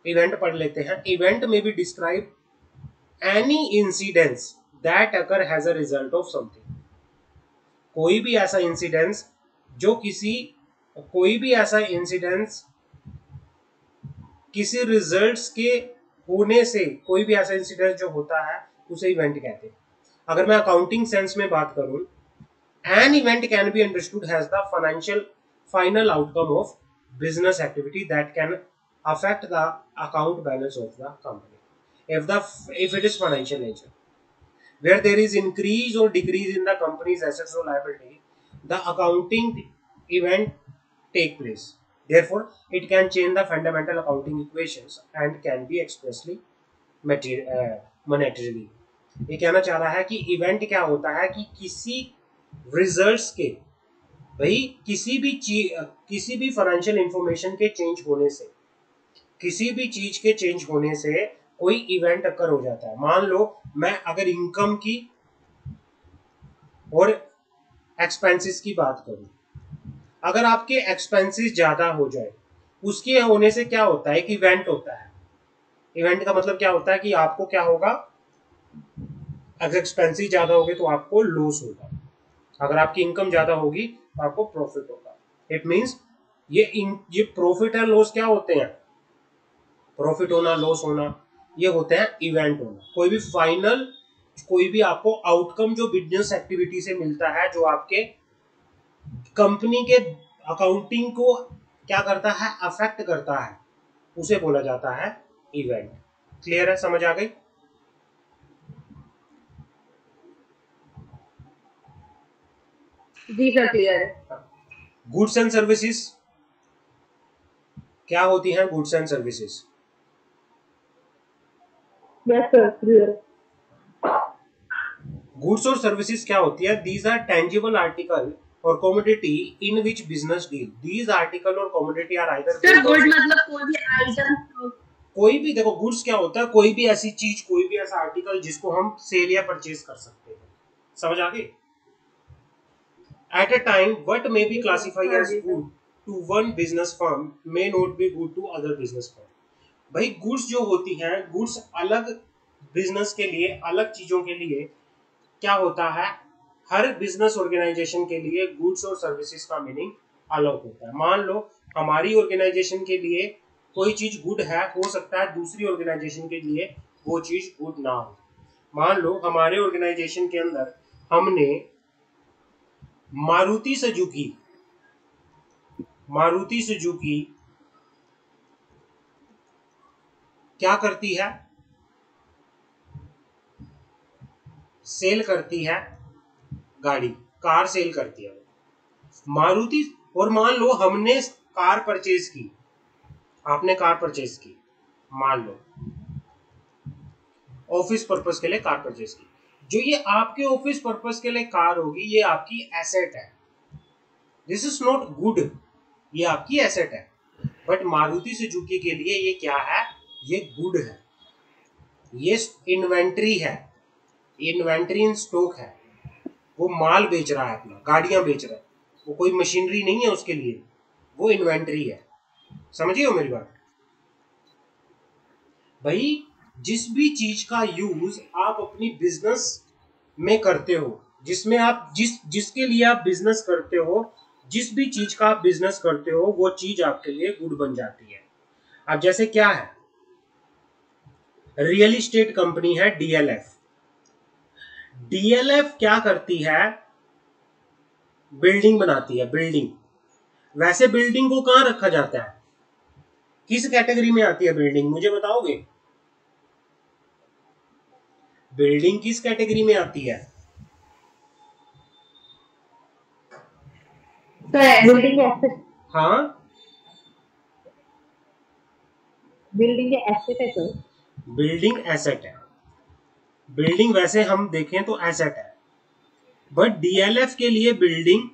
इवेंट पढ़ लेते हैं। इवेंट में भी describe any incidence that occur has a result of something. कोई भी ऐसा इंसिडेंस जो कोई भी ऐसा इंसिडेंस किसी रिजल्ट्स के होने से, कोई भी ऐसा इंसिडेंस जो होता है उसे इवेंट कहते हैं। अगर मैं अकाउंटिंग सेंस में बात करूं, an event can be understood as the financial final outcome of business activity that can affect the account balance of the company if it is financial nature, where there is increase or decrease in the company's assets or liability, the accounting event take place. Therefore it can change the fundamental accounting equations and can be expressly monetarily. ये कहना चाह रहा है कि इवेंट क्या होता है कि किसी रिजल्ट्स के, भाई किसी भी फाइनेंशियल इंफॉर्मेशन के चेंज होने से, किसी भी चीज के चेंज होने से कोई इवेंट अकर हो जाता है। मान लो मैं अगर इनकम की और एक्सपेंसेस की बात करूं, अगर आपके एक्सपेंसेस ज्यादा हो जाए, उसके होने से क्या होता है? एक इवेंट होता है। इवेंट का मतलब क्या होता है कि आपको क्या होगा? अगर एक्सपेंसेस ज्यादा हो गए तो आपको लॉस होगा, अगर आपकी इनकम ज्यादा होगी तो आपको प्रॉफिट होगा। इट मींस ये प्रॉफिट एंड लॉस क्या होते हैं? प्रॉफिट होना, लॉस होना, ये होते हैं इवेंट होना। कोई भी आपको आउटकम जो बिजनेस एक्टिविटी से मिलता है, जो आपके कंपनी के अकाउंटिंग को क्या करता है? अफेक्ट करता है, उसे बोला जाता है इवेंट। क्लियर है? समझ आ गई? जी सर क्लियर है। गुड्स एंड सर्विसेज क्या होती हैं? Goods and services yes sir clear. Goods और सर्विसेज क्या होती है? दीज आर टेंजिबल आर्टिकल और commodity in which business deal. These article और commodity are either sir good मतलब कोई भी आइटम। कोई भी, देखो गुड्स क्या होता है? कोई भी ऐसी चीज, कोई भी ऐसा आर्टिकल जिसको हम सेल या परचेज कर सकते हैं। समझ आ गई? At a time what may be classified हाँ एज जी sir. Good to one business firm may not be good to other business firm. भाई गुड्स जो होती हैं, गुड्स अलग बिजनेस के लिए, अलग चीजों के लिए क्या होता है? हर बिजनेस ऑर्गेनाइजेशन के लिए गुड्स और सर्विसेज का मीनिंग अलग होता है। मान लो हमारी ऑर्गेनाइजेशन के लिए कोई चीज गुड है, हो सकता है दूसरी ऑर्गेनाइजेशन के लिए वो चीज गुड ना हो। मान लो हमारे ऑर्गेनाइजेशन के अंदर हमने मारुति सुजुकी क्या करती है, सेल करती है गाड़ी, कार सेल करती है मारुति। और मान लो हमने कार परचेज की, आपने कार परचेज की, मान लो ऑफिस पर्पस के लिए कार परचेज की। जो ये आपके ऑफिस पर्पस के लिए कार होगी, ये आपकी एसेट है, दिस इज नॉट गुड, ये आपकी एसेट है। बट मारुति सुजुकी के लिए ये क्या है, ये गुड है, ये इन्वेंट्री है, इन्वेंट्री इन स्टॉक है, वो माल बेच रहा है, अपना गाड़ियां बेच रहा है, वो कोई मशीनरी नहीं है उसके लिए, वो इन्वेंट्री है। समझिए मेरी बात भाई। जिस भी चीज का यूज आप अपनी बिजनेस में करते हो, जिसमें आप जिसके लिए आप बिजनेस करते हो, जिस भी चीज का आप बिजनेस करते हो, वो चीज आपके लिए गुड बन जाती है। अब जैसे क्या है, रियल एस्टेट कंपनी है डीएलएफ। डीएलएफ क्या करती है, बिल्डिंग बनाती है, बिल्डिंग। वैसे बिल्डिंग को कहां रखा जाता है, किस कैटेगरी में आती है बिल्डिंग, मुझे बताओगे? बिल्डिंग किस कैटेगरी में आती है? Building asset. हाँ, बिल्डिंग एसेट है सर। बिल्डिंग एसेट है। बिल्डिंग वैसे हम देखें तो एसेट है, बट डीएलएफ के लिए बिल्डिंग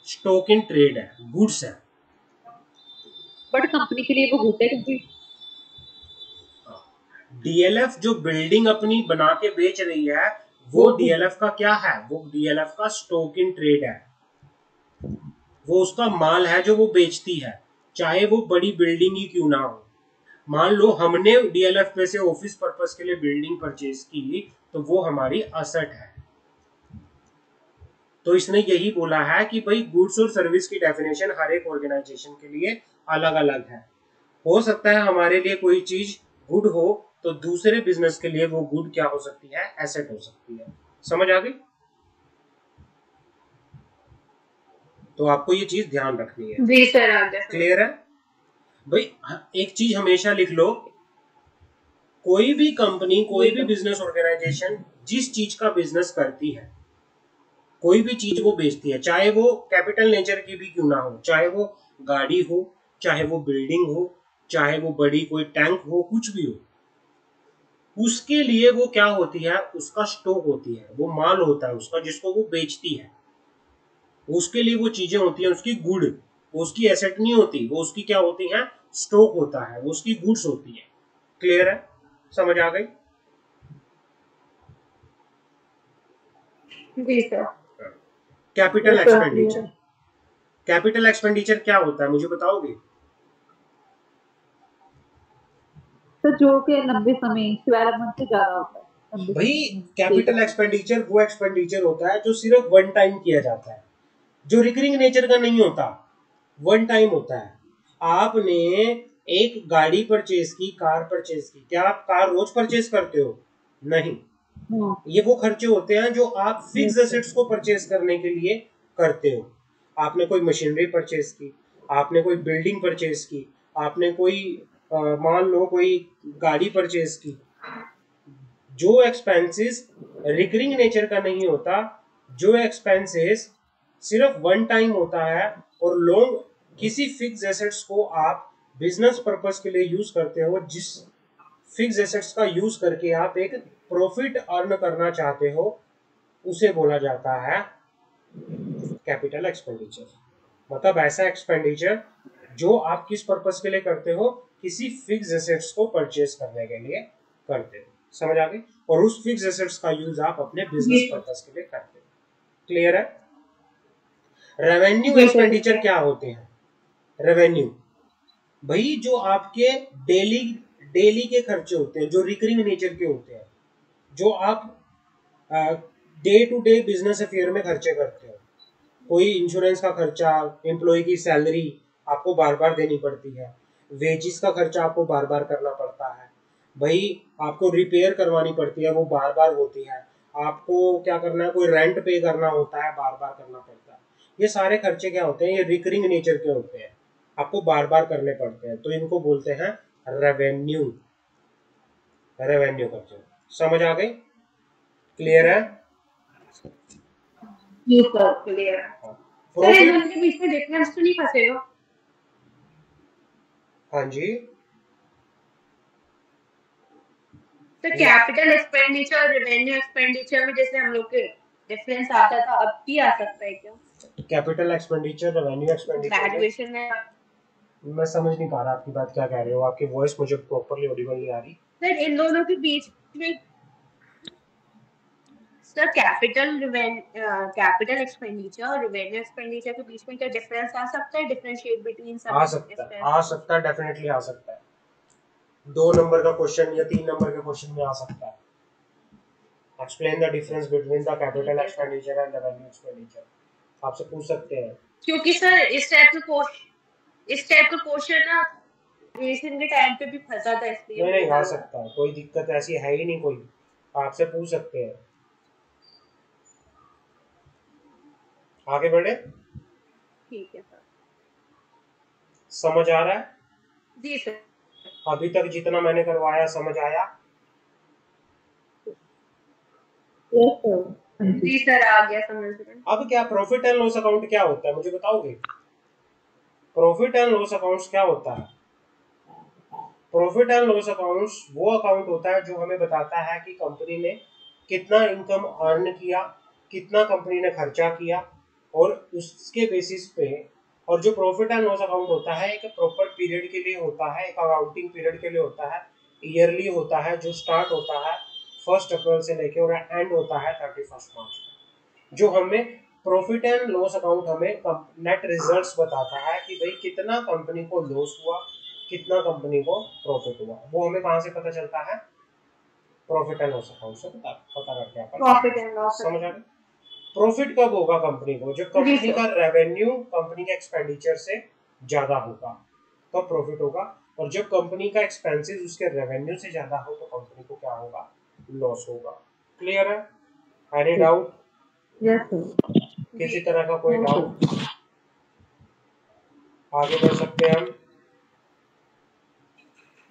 स्टॉक इन ट्रेड है, गुड्स है। बट कंपनी के लिए वो गुड है, क्योंकि डीएलएफ जो बिल्डिंग अपनी बना के बेच रही है, वो डीएलएफ का क्या है, वो डीएलएफ का स्टॉक इन ट्रेड है, वो उसका माल है जो वो बेचती है, चाहे वो बड़ी बिल्डिंग ही क्यों ना हो। मान लो हमने डीएलएफ में से ऑफिस पर्पस के लिए बिल्डिंग परचेज की, तो वो हमारी असेट है। तो इसने यही बोला है कि भाई गुड्स और सर्विस की डेफिनेशन हर एक ऑर्गेनाइजेशन के लिए अलग अलग है। हो सकता है हमारे लिए कोई चीज गुड हो, तो दूसरे बिजनेस के लिए वो गुड क्या हो सकती है, एसेट हो सकती है। समझ आ गई? तो आपको ये चीज ध्यान रखनी है। जी सर, आ गया। क्लियर है भाई? एक चीज हमेशा लिख लो, कोई भी कंपनी, कोई भी बिजनेस ऑर्गेनाइजेशन जिस चीज का बिजनेस करती है, कोई भी चीज वो बेचती है, चाहे वो कैपिटल नेचर की भी क्यों ना हो, चाहे वो गाड़ी हो, चाहे वो बिल्डिंग हो, चाहे वो बड़ी कोई टैंक हो, कुछ भी हो, उसके लिए वो क्या होती है, उसका स्टॉक होती है, वो माल होता है उसका जिसको वो बेचती है। उसके लिए वो चीजें होती है उसकी गुड, वो उसकी एसेट नहीं होती, वो उसकी क्या होती है, स्टॉक होता है, वो उसकी गुड्स होती है। क्लियर है? समझ आ गई? जी sir. Capital expenditure, capital expenditure क्या होता है मुझे बताओगे? तो जो कि लंबे समय 12 मंथ से ज्यादा होता है भाई कैपिटल एक्सपेंडिचर वो एक्सपेंडिचर होता है जो सिर्फ वन टाइम किया जाता है, जो रिकरिंग नेचर का नहीं होता, वन टाइम होता है। आपने एक गाड़ी परचेज की, कार परचेज की, क्या आप कार रोज परचेज करते हो? नहीं। ये वो खर्चे होते हैं जो आप फिक्स एसेट्स को परचेज करने के लिए करते हो। आपने कोई मशीनरी परचेज की, आपने कोई बिल्डिंग परचेज की, आपने कोई मान लो कोई गाड़ी परचेज की। जो एक्सपेंसेस रिकरिंग नेचर का नहीं होता, जो एक्सपेंसेस सिर्फ वन टाइम होता है, और लॉन्ग किसी फिक्स एसेट्स को आप बिजनेस पर्पस के लिए यूज करते हो, जिस फिक्स एसेट्स का यूज करके आप एक प्रॉफिट अर्न करना चाहते हो, उसे बोला जाता है कैपिटल एक्सपेंडिचर। मतलब ऐसा एक्सपेंडिचर जो आप किस पर्पस के लिए करते हो, किसी फिक्स एसेट्स को परचेज करने के लिए करते हो। समझ आ गई? और उस फिक्स एसेट्स का यूज आप अपने बिजनेस पर्पस के लिए करते हो। क्लियर है? रेवेन्यू एक्सपेंडिचर क्या होते हैं? रेवेन्यू भाई जो आपके डेली डेली के खर्चे होते हैं, जो रिकरिंग नेचर के होते हैं, जो आप day to day business affair में खर्चे करते हो। कोई इंश्योरेंस का खर्चा, एम्प्लॉय की सैलरी आपको बार बार देनी पड़ती है, वेजिस का खर्चा आपको बार बार करना पड़ता है, भाई आपको रिपेयर करवानी पड़ती है, वो बार बार होती है, आपको क्या करना है, कोई रेंट पे करना होता है, बार बार करना पड़ता है। ये सारे खर्चे क्या होते हैं, ये रिकरिंग नेचर के होते हैं, आपको बार बार करने पड़ते हैं, तो इनको बोलते हैं रेवेन्यू। रेवेन्यू खर्चे समझ आ गई? क्लियर है? जी sir clear. Sir in profit, दोनों के बीच में डिफरेंस तो नहीं फंसेगा? हाँ जी, तो कैपिटल एक्सपेंडिचर और रेवेन्यू एक्सपेंडिचर में जैसे हम लोग के डिफरेंस आता था, अब भी आ सकता है क्या कैपिटल एक्सपेंडिचर रेवेन्यू एक्सपेंडिचर में ग्रेजुएशन में? मैं समझ नहीं पा रहा आपकी बात क्या कह रहे हो, आपकी वॉइस मुझे प्रॉपरली ऑडिबल नहीं आ रही। सर इन दोनों के बीच में सर कैपिटल एक्सपेंडिचर और रेवेन्यू एक्सपेंडिचर के बीच में क्या डिफरेंस आ सकता है? डिफरेंशिएट बिटवीन आ सम सकता है, एक्सपेंस। आ सकता है, डेफिनेटली आ सकता है, 2 नंबर का क्वेश्चन या 3 नंबर के क्वेश्चन में आ सकता है। Explain the difference between the capital expenditure and revenue expenditure, आपसे पूछ सकते हैं। क्योंकि सर इस टाइप का क्वेश्चन ना ग्रेजुएशन के टाइम पे भी फंसा था, इसलिए नहीं मैंने नहीं, आ डाला। सकता है, कोई दिक्कत ऐसी है ही नहीं कोई, आपसे पूछ सकते हैं। आगे बढ़े, ठीक है सर। समझ आ रहा है? जी सर। अभी तक जितना मैंने करवाया समझ आया? Yes sir. जी सर आ गया समझ में। अब क्या प्रॉफिट एंड लॉस अकाउंट क्या होता है, मुझे बताओगे? प्रॉफिट एंड लॉस अकाउंट्स क्या होता है? प्रॉफिट एंड लॉस अकाउंट्स वो अकाउंट होता है जो हमें बताता है कि कंपनी ने कितना इनकम अर्न किया, कितना कंपनी ने खर्चा किया, और उसके बेसिस पे। और जो प्रॉफिट एंड लॉस अकाउंट होता है एक प्रॉपर पीरियड के लिए होता है, एक अकाउंटिंग पीरियड के लिए होता है, ईयरली होता है, जो स्टार्ट होता है 1 अप्रैल से लेके और एंड होता है 31 मार्च। जो हमें प्रॉफिट एंड लॉस अकाउंट हमें नेट रिजल्ट्स बताता है कि भाई कितना कंपनी को लॉस हुआ, कितना कंपनी को प्रॉफिट हुआ, वो हमें कहाँ से पता चलता है? प्रॉफिट एंड लॉस अकाउंट से पता करके अपन प्रॉफिट एंड लॉस। समझ आ गया। प्रॉफिट कब होगा कंपनी को? जब जी कंपनी का सर। रेवेन्यू कंपनी के एक्सपेंडिचर से ज्यादा होगा तब प्रॉफिट होगा, और जब कंपनी का एक्सपेंसेस उसके रेवेन्यू से ज्यादा हो तो कंपनी को क्या होगा? लॉस होगा। क्लियर है? Any doubt? Yes sir. किसी तरह का कोई नो डाउट? सर। आगे बढ़ सकते हैं हम?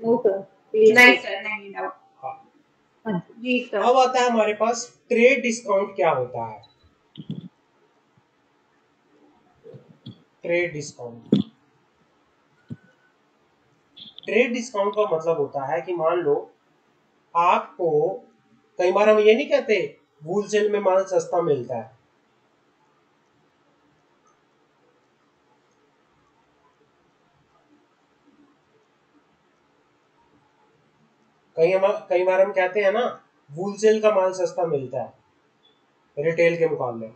No sir. नहीं सर नहीं डाउट। हाँ, हाँ जी सर। अब आता है हमारे पास ट्रेड डिस्काउंट क्या होता है। ट्रेड डिस्काउंट, ट्रेड डिस्काउंट का मतलब होता है कि मान लो आपको, कई बार हम ये नहीं कहते होलसेल में माल सस्ता मिलता है, कई बार हम कहते हैं ना होलसेल का माल सस्ता मिलता है रिटेल के मुकाबले।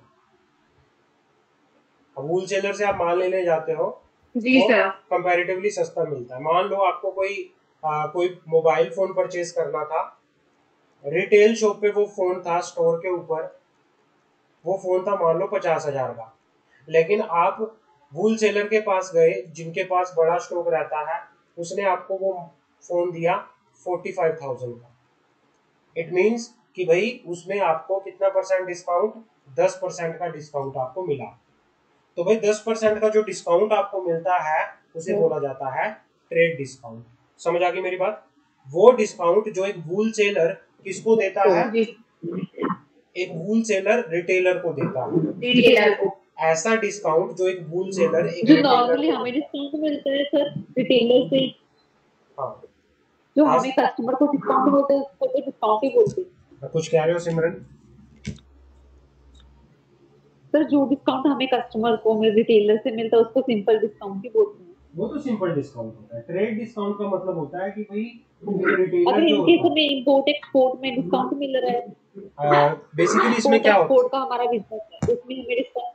अब होलसेलर से आप माल लेने जाते हो जी वो सर। कंपैरेटिवली सस्ता मिलता है। मान लो आपको कोई मोबाइल फोन परचेज करना था, रिटेल शॉप पे वो फोन था स्टोर के ऊपर, वो फोन था मान लो 50,000 का, लेकिन आप होलसेलर के पास गए जिनके पास बड़ा स्टॉक रहता है, उसने आपको वो फोन दिया 45,000 का। इट मीन्स कि भाई उसमें आपको कितना परसेंट डिस्काउंट? 10% का डिस्काउंट आपको मिला। तो भाई 10% का जो डिस्काउंट आपको मिलता है उसे सर। बोला जाता है ट्रेड डिस्काउंट। समझ आ गई मेरी बात? वो डिस्काउंट जो एक होलसेलर किसको देता है? जी एक होलसेलर रिटेलर को देता है। रिटेलर को। ऐसा डिस्काउंट जो एक होलसेलर एक जो रिटेलर नॉर्मली को हमें देता है। डिस्काउंट मिलता है सर रिटेलर से, हाँ, जो आज हमें कस्टमर को डिस्काउंट होता है उसको तो डिस्काउंट ही बोलते हैं। कुछ कह रहे हो सिमरन? सर जो डिस्काउंट हमें कस्टमर को हमें रिटेलर से मिलता है उसको सिंपल डिस्काउंट ही बोलते हैं। वो तो सिंपल डिस्काउंट होता है। ट्रेड डिस्काउंट का मतलब होता है कि भाई एक अगर रिटेलर जो इनकेस होता हमें इम्पोर्ट एक्सपोर्ट में डिस्काउंट मिल रहा है, है, बेसिकली इसमें इम्पोर्ट क्या होता एक्सपोर्ट का हमारा बिजनेस है, उसमें हमें डिस्काउंट,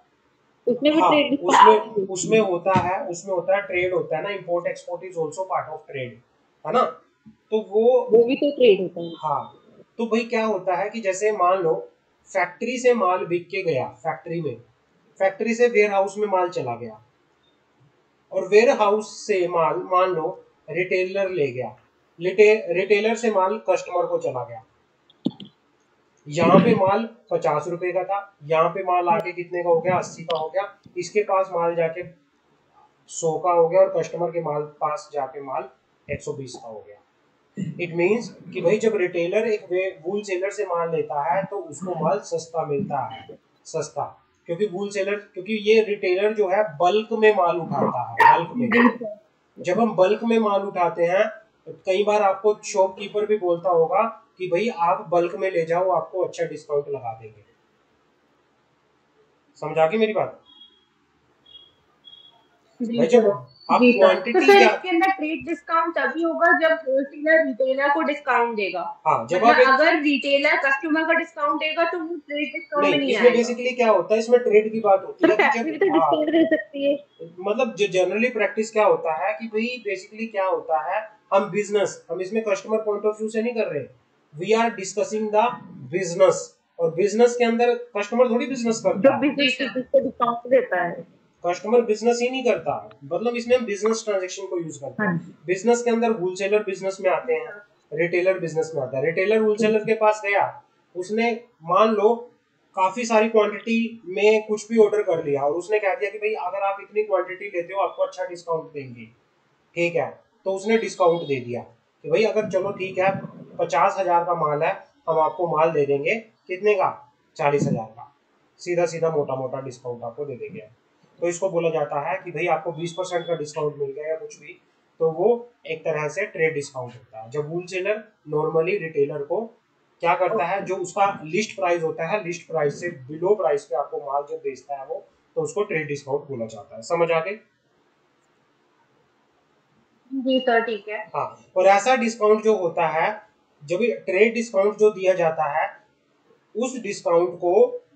उसमें भी हाँ, ट्रेड डिस्काउंट उसमें उसमें होता है ट्रेड होता है ना, import export is also part of trade, है ना? तो वो भी तो ट्रेड होता है। हाँ, तो भाई क्या होता है कि जैसे मान लो फैक्ट्री से माल बिक के गया, फैक्ट्री से वेयर हाउस में माल चला गया, और वेयर हाउस से माल मान लो रिटेलर ले गया, रिटेलर से माल कस्टमर को चला गया, यहाँ पे माल 50 रुपए का था, यहाँ पे माल आके कितने का हो गया, 80 का हो गया, इसके पास माल जाके 100 का हो गया और कस्टमर के माल पास जाके माल 120 का हो गया। इट मीन्स कि भाई जब रिटेलर एक वूल सेलर से माल लेता है तो उसको माल सस्ता मिलता है, सस्ता, क्योंकि ये रिटेलर जो है बल्क में माल उठाता है, बल्क में। जब हम बल्क में माल उठाते हैं कई बार आपको शॉपकीपर भी बोलता होगा कि भाई आप बल्क में ले जाओ, आपको अच्छा डिस्काउंट लगा देंगे। समझा के मेरी बात? भाई जब आप जी सर, तो क्वांटिटी सर क्या, इसके अंदर ट्रेड डिस्काउंट तभी होगा जब होलसेलर रिटेलर को डिस्काउंट देगा। हाँ जब मतलब आप अगर रिटेलर कस्टमर का डिस्काउंट देगा तो वो ट्रेड डिस्काउंट में नहीं, नहीं इसमें आएगा। बेसिकली क्या होता है, इसमें ट्रेड की बात होती सर है कि फैक्ट्री भी तो जब डिस्काउंट दे सकती है। मतलब जो जनरली प्रैक्टिस क्या होता है कि भाई बेसिकली क्या होता है, हम इसमें कस्टमर पॉइंट ऑफ व्यू से नहीं कर रहे, we are discussing the business, और बिजनेस के अंदर कस्टमर थोड़ी बिजनेस जो करता है, बिजनेस जिसको डिस्काउंट देता है। कस्टमर बिजनेस ही नहीं करता, मतलब इसमें हम बिजनेस ट्रांजैक्शन को यूज करते हाँ हैं। जी। बिजनेस के अंदर होलसेलर बिजनेस में आते हैं, रिटेलर बिजनेस में आता है। रिटेलर होलसेलर के पास गया, उसने मान लो काफी सारी क्वांटिटी में कुछ भी ऑर्डर कर लिया और उसने कह दिया कि भाई अगर आप इतनी क्वांटिटी लेते हो आपको अच्छा डिस्काउंट देंगे, ठीक है, तो उसने डिस्काउंट दे दिया कि भाई अगर चलो ठीक है 50,000 का माल है, हम आपको माल दे देंगे कितने का, 40,000 का, सीधा सीधा मोटा मोटा डिस्काउंट आपको दे देंगे। तो इसको बोला जाता है कि भाई आपको 20% का डिस्काउंट मिल गया या कुछ भी, तो वो एक तरह से ट्रेड डिस्काउंट होता है। जब होलसेलर नॉर्मली रिटेलर को क्या करता है, जो उसका लिस्ट प्राइस होता है, लिस्ट प्राइस से बिलो प्राइस पे आपको माल जब बेचता है वो, तो उसको ट्रेड डिस्काउंट बोला जाता है। समझ आ गई? जी सर ठीक है। हाँ, और ऐसा डिस्काउंट जो होता है, जब ट्रेड डिस्काउंट जो दिया जाता है उस डिस्काउंट को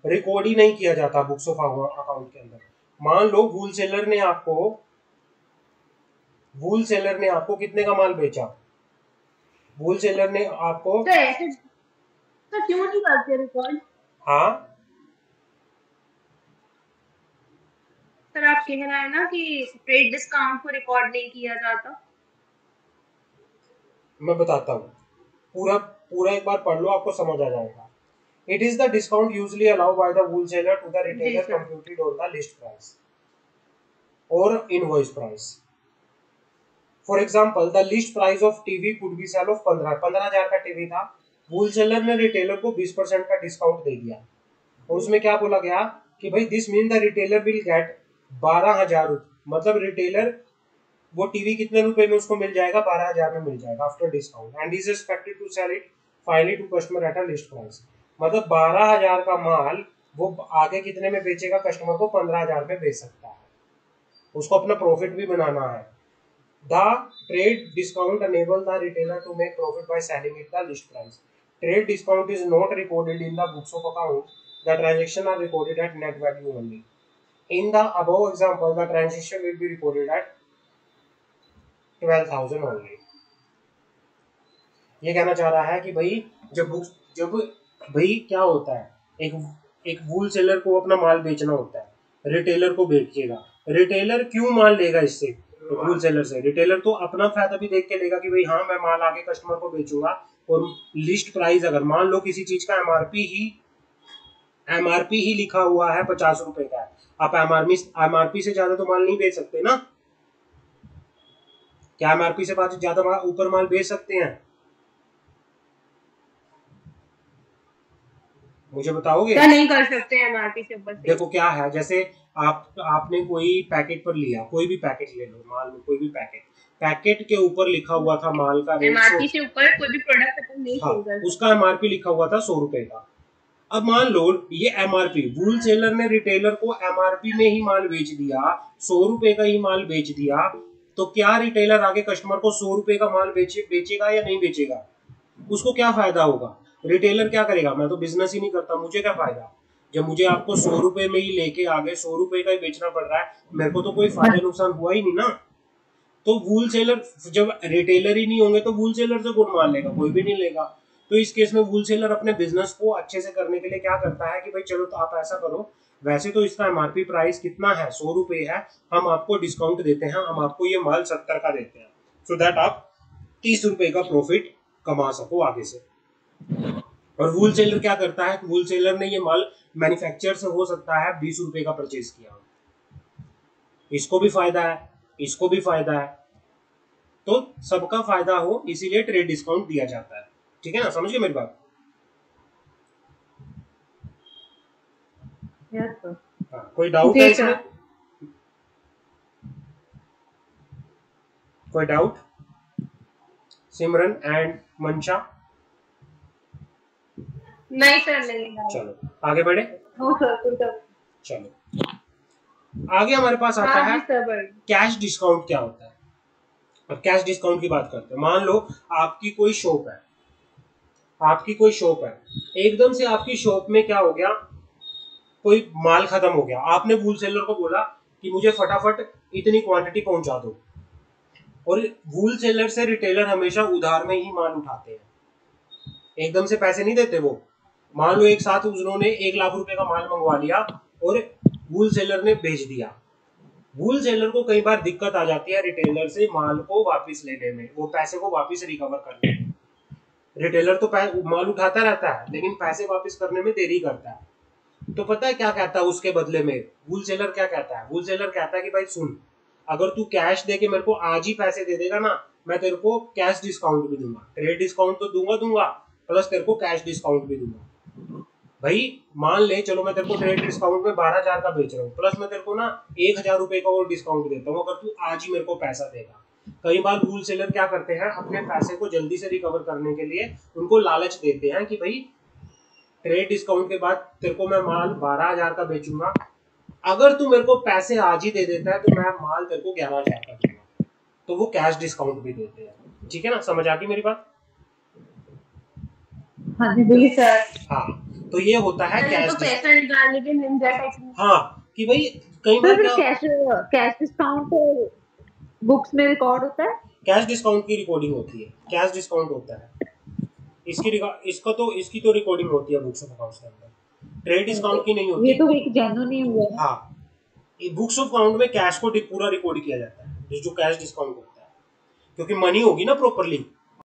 रिकॉर्ड ही नहीं किया जाता बुक्स ऑफ अकाउंट के अंदर। मान लो वूल सेलर ने आपको कितने का माल बेचा, वूल सेलर ने आपको, सर ऐसे सर क्यों नहीं करते रिकॉर्ड? हाँ सर आप कह रहे हैं ना कि ट्रेड डिस्काउंट को रिकॉर्ड नहीं किया जाता। मैं बताता हूँ, पूरा पूरा एक बार पढ़ लो, आपको समझ आ जाएगा। It is the discount usually allowed by the wholesaler to the जी retailer sir. computed on the list price or invoice price. For example, the list price of TV could be sell of 15,000 का टीवी था, wholesaler ने रिटेलर को 20% का डिस्काउंट दे दिया और उसमें क्या बोला गया कि भाई this mean the retailer will get 12,000, मतलब रिटेलर वो टीवी कितने रुपए में उसको मिल जाएगा, 12,000 में मिल जाएगा after discount, and is expected to sell it finally to customer at a list price. मतलब 12,000 का माल वो आगे कितने में बेचेगा, कस्टमर को 15,000 में बेच सकता है, उसको अपना प्रॉफिट भी बनाना है। The trade discount enable the retailer to make profit by selling it the list price. Trade discount is not recorded in the books of account. The transactions are recorded at net value only. In the above example, the transaction will be recorded at 12,000 only. ये कहना चाह रहा है कि भाई जब भाई क्या होता है, एक एक वूल सेलर को अपना माल बेचना होता है, रिटेलर को बेचेगा, रिटेलर क्यों माल लेगा इससे, वूल सेलर से? रिटेलर तो अपना फायदा भी देख के लेगा कि भाई हाँ मैं माल आगे कस्टमर को बेचूंगा, और लिस्ट प्राइस अगर मान लो किसी चीज का एमआरपी ही लिखा हुआ है 50 रुपए का है, आप एमआरपी से ज्यादा तो माल नहीं बेच सकते ना, क्या एमआरपी से ज्यादा ऊपर माल बेच सकते हैं? मुझे बताओगे? क्या नहीं कर सकते हैं एमआरपी से ऊपर से? देखो क्या है, जैसे आपने कोई पैकेट पर लिया, कोई भी पैकेट ले लो, मान लो कोई भी पैकेट के ऊपर लिखा हुआ था माल का रेट, एमआरपी से ऊपर कोई भी प्रोडक्ट अपन नहीं हाँ, सेल कर सकते। उसका एमआरपी लिखा हुआ था 100 रुपए का। अब मान लो ये एमआरपी वूल सेलर ने रिटेलर को एमआरपी में ही माल बेच दिया, 100 रुपए का ही माल बेच दिया, तो क्या रिटेलर आगे कस्टमर को 100 रुपए का माल बेचेगा या नहीं बेचेगा? उसको क्या फायदा होगा? रिटेलर क्या करेगा, मैं तो बिजनेस ही नहीं करता, मुझे क्या फायदा, जब मुझे आपको 100 रुपए में ही लेके आगे 100 रुपए का ही बेचना पड़ रहा है, मेरे को तो कोई फायदा नुकसान हुआ ही नहीं ना। तो वूल सेलर, जब रिटेलर ही नहीं होंगे तो वूल सेलर से कौन माल लेगा, कोई भी नहीं लेगा। तो इस केस में वूल सेलर अपने बिजनेस को अच्छे से करने के लिए क्या करता है कि भाई चलो तो आप ऐसा करो, वैसे तो इसका एमआरपी प्राइस कितना है, 100 रुपए है, हम आपको डिस्काउंट देते हैं, हम आपको ये माल 70 का देते हैं, सो दैट आप ₹30 का प्रॉफिट कमा सको आगे से। और वूल सेलर क्या करता है, वूल सेलर ने ये माल मैन्युफैक्चर से हो सकता है ₹20 का परचेज किया, इसको भी फायदा है, इसको भी फायदा है, तो सबका फायदा हो इसीलिए ट्रेड डिस्काउंट दिया जाता है। ठीक है ना, समझ गए मेरी बात? Yes sir. हाँ, कोई डाउट है इसमें? कोई डाउट? सिमरन एंड मंशा? नहीं सर, नहीं। चलो आगे बढ़े। नो सर, कोई डाउट। चलो आगे हमारे पास आता है कैश डिस्काउंट क्या होता है। और कैश डिस्काउंट की बात करते हैं। मान लो आपकी कोई शॉप है, आपकी कोई शॉप है, एकदम से आपकी शॉप में क्या हो गया, कोई माल खत्म हो गया, आपने वूल सेलर को बोला कि मुझे फटाफट इतनी क्वांटिटी पहुंचा दो। और वूल सेलर से रिटेलर हमेशा उधार में ही माल उठाते हैं, एकदम से पैसे नहीं देते वो। मान लो एक साथ उन्होंने 1 लाख रुपए का माल मंगवा लिया और वूल सेलर ने भेज दिया। वूल सेलर को कई बार दिक्कत आ जाती है रिटेलर से माल को वापस लेने में, वो पैसे को वापस रिकवर करने में। रिटेलर तो माल उठाता रहता है लेकिन पैसे वापस करने में देरी करता है। तो पता है क्या कहता है उसके बदले में वूल सेलर? क्या कहता है वूल सेलर? कहता है कि भाई सुन, अगर तू कैश दे के मेरे को आज ही पैसे दे देगा ना, मैं तेरे को कैश डिस्काउंट भी दूंगा, ट्रेड डिस्काउंट तो दूंगा प्लस तेरे को कैश डिस्काउंट भी दूंगा। भाई मान ले चलो मैं तेरे को ट्रेड डिस्काउंट में 12,000 का बेच रहा हूँ, प्लस मैं तेरे को ना 1,000 रुपए का और डिस्काउंट देता हूँ अगर तू आज ही मेरे को पैसा देगा। कई बार वूल सेलर क्या करते हैं, अपने पैसे को जल्दी से रिकवर करने के लिए उनको लालच देते हैं कि भाई ट्रेड डिस्काउंट के बाद तेरे को मैं माल 12,000 का बेचूंगा, अगर तू मेरे को पैसे आज ही दे देता है तो मैं माल तेरे को 11,000 का दूंगा। तो वो कैश डिस्काउंट भी देते हैं। ठीक है ना, समझ आ गई मेरी बात? हाँ जी बोलिए सर। हाँ, तो ये होता है कैश पैसा निकालने के निंजा टेक्निक। हाँ, कि भाई कई बार क्या कैश डिस्काउंट बुक्स में रिकॉर्ड होता है, कैश डिस्काउंट की रिकॉर्डिंग होती है, कैश डिस्काउंट होता है इसकी तो रिकॉर्डिंग होती है बुक्स ऑफ अकाउंट्स के अंदर, ट्रेड डिस्काउंट की नहीं होती। ये तो एक जेन्युइन ही हुआ है। हाँ, बुक्स ऑफ अकाउंट में कैश को पूरा रिकॉर्ड किया जाता है जो कैश डिस्काउंट होता है, क्योंकि मनी होगी ना प्रॉपरली,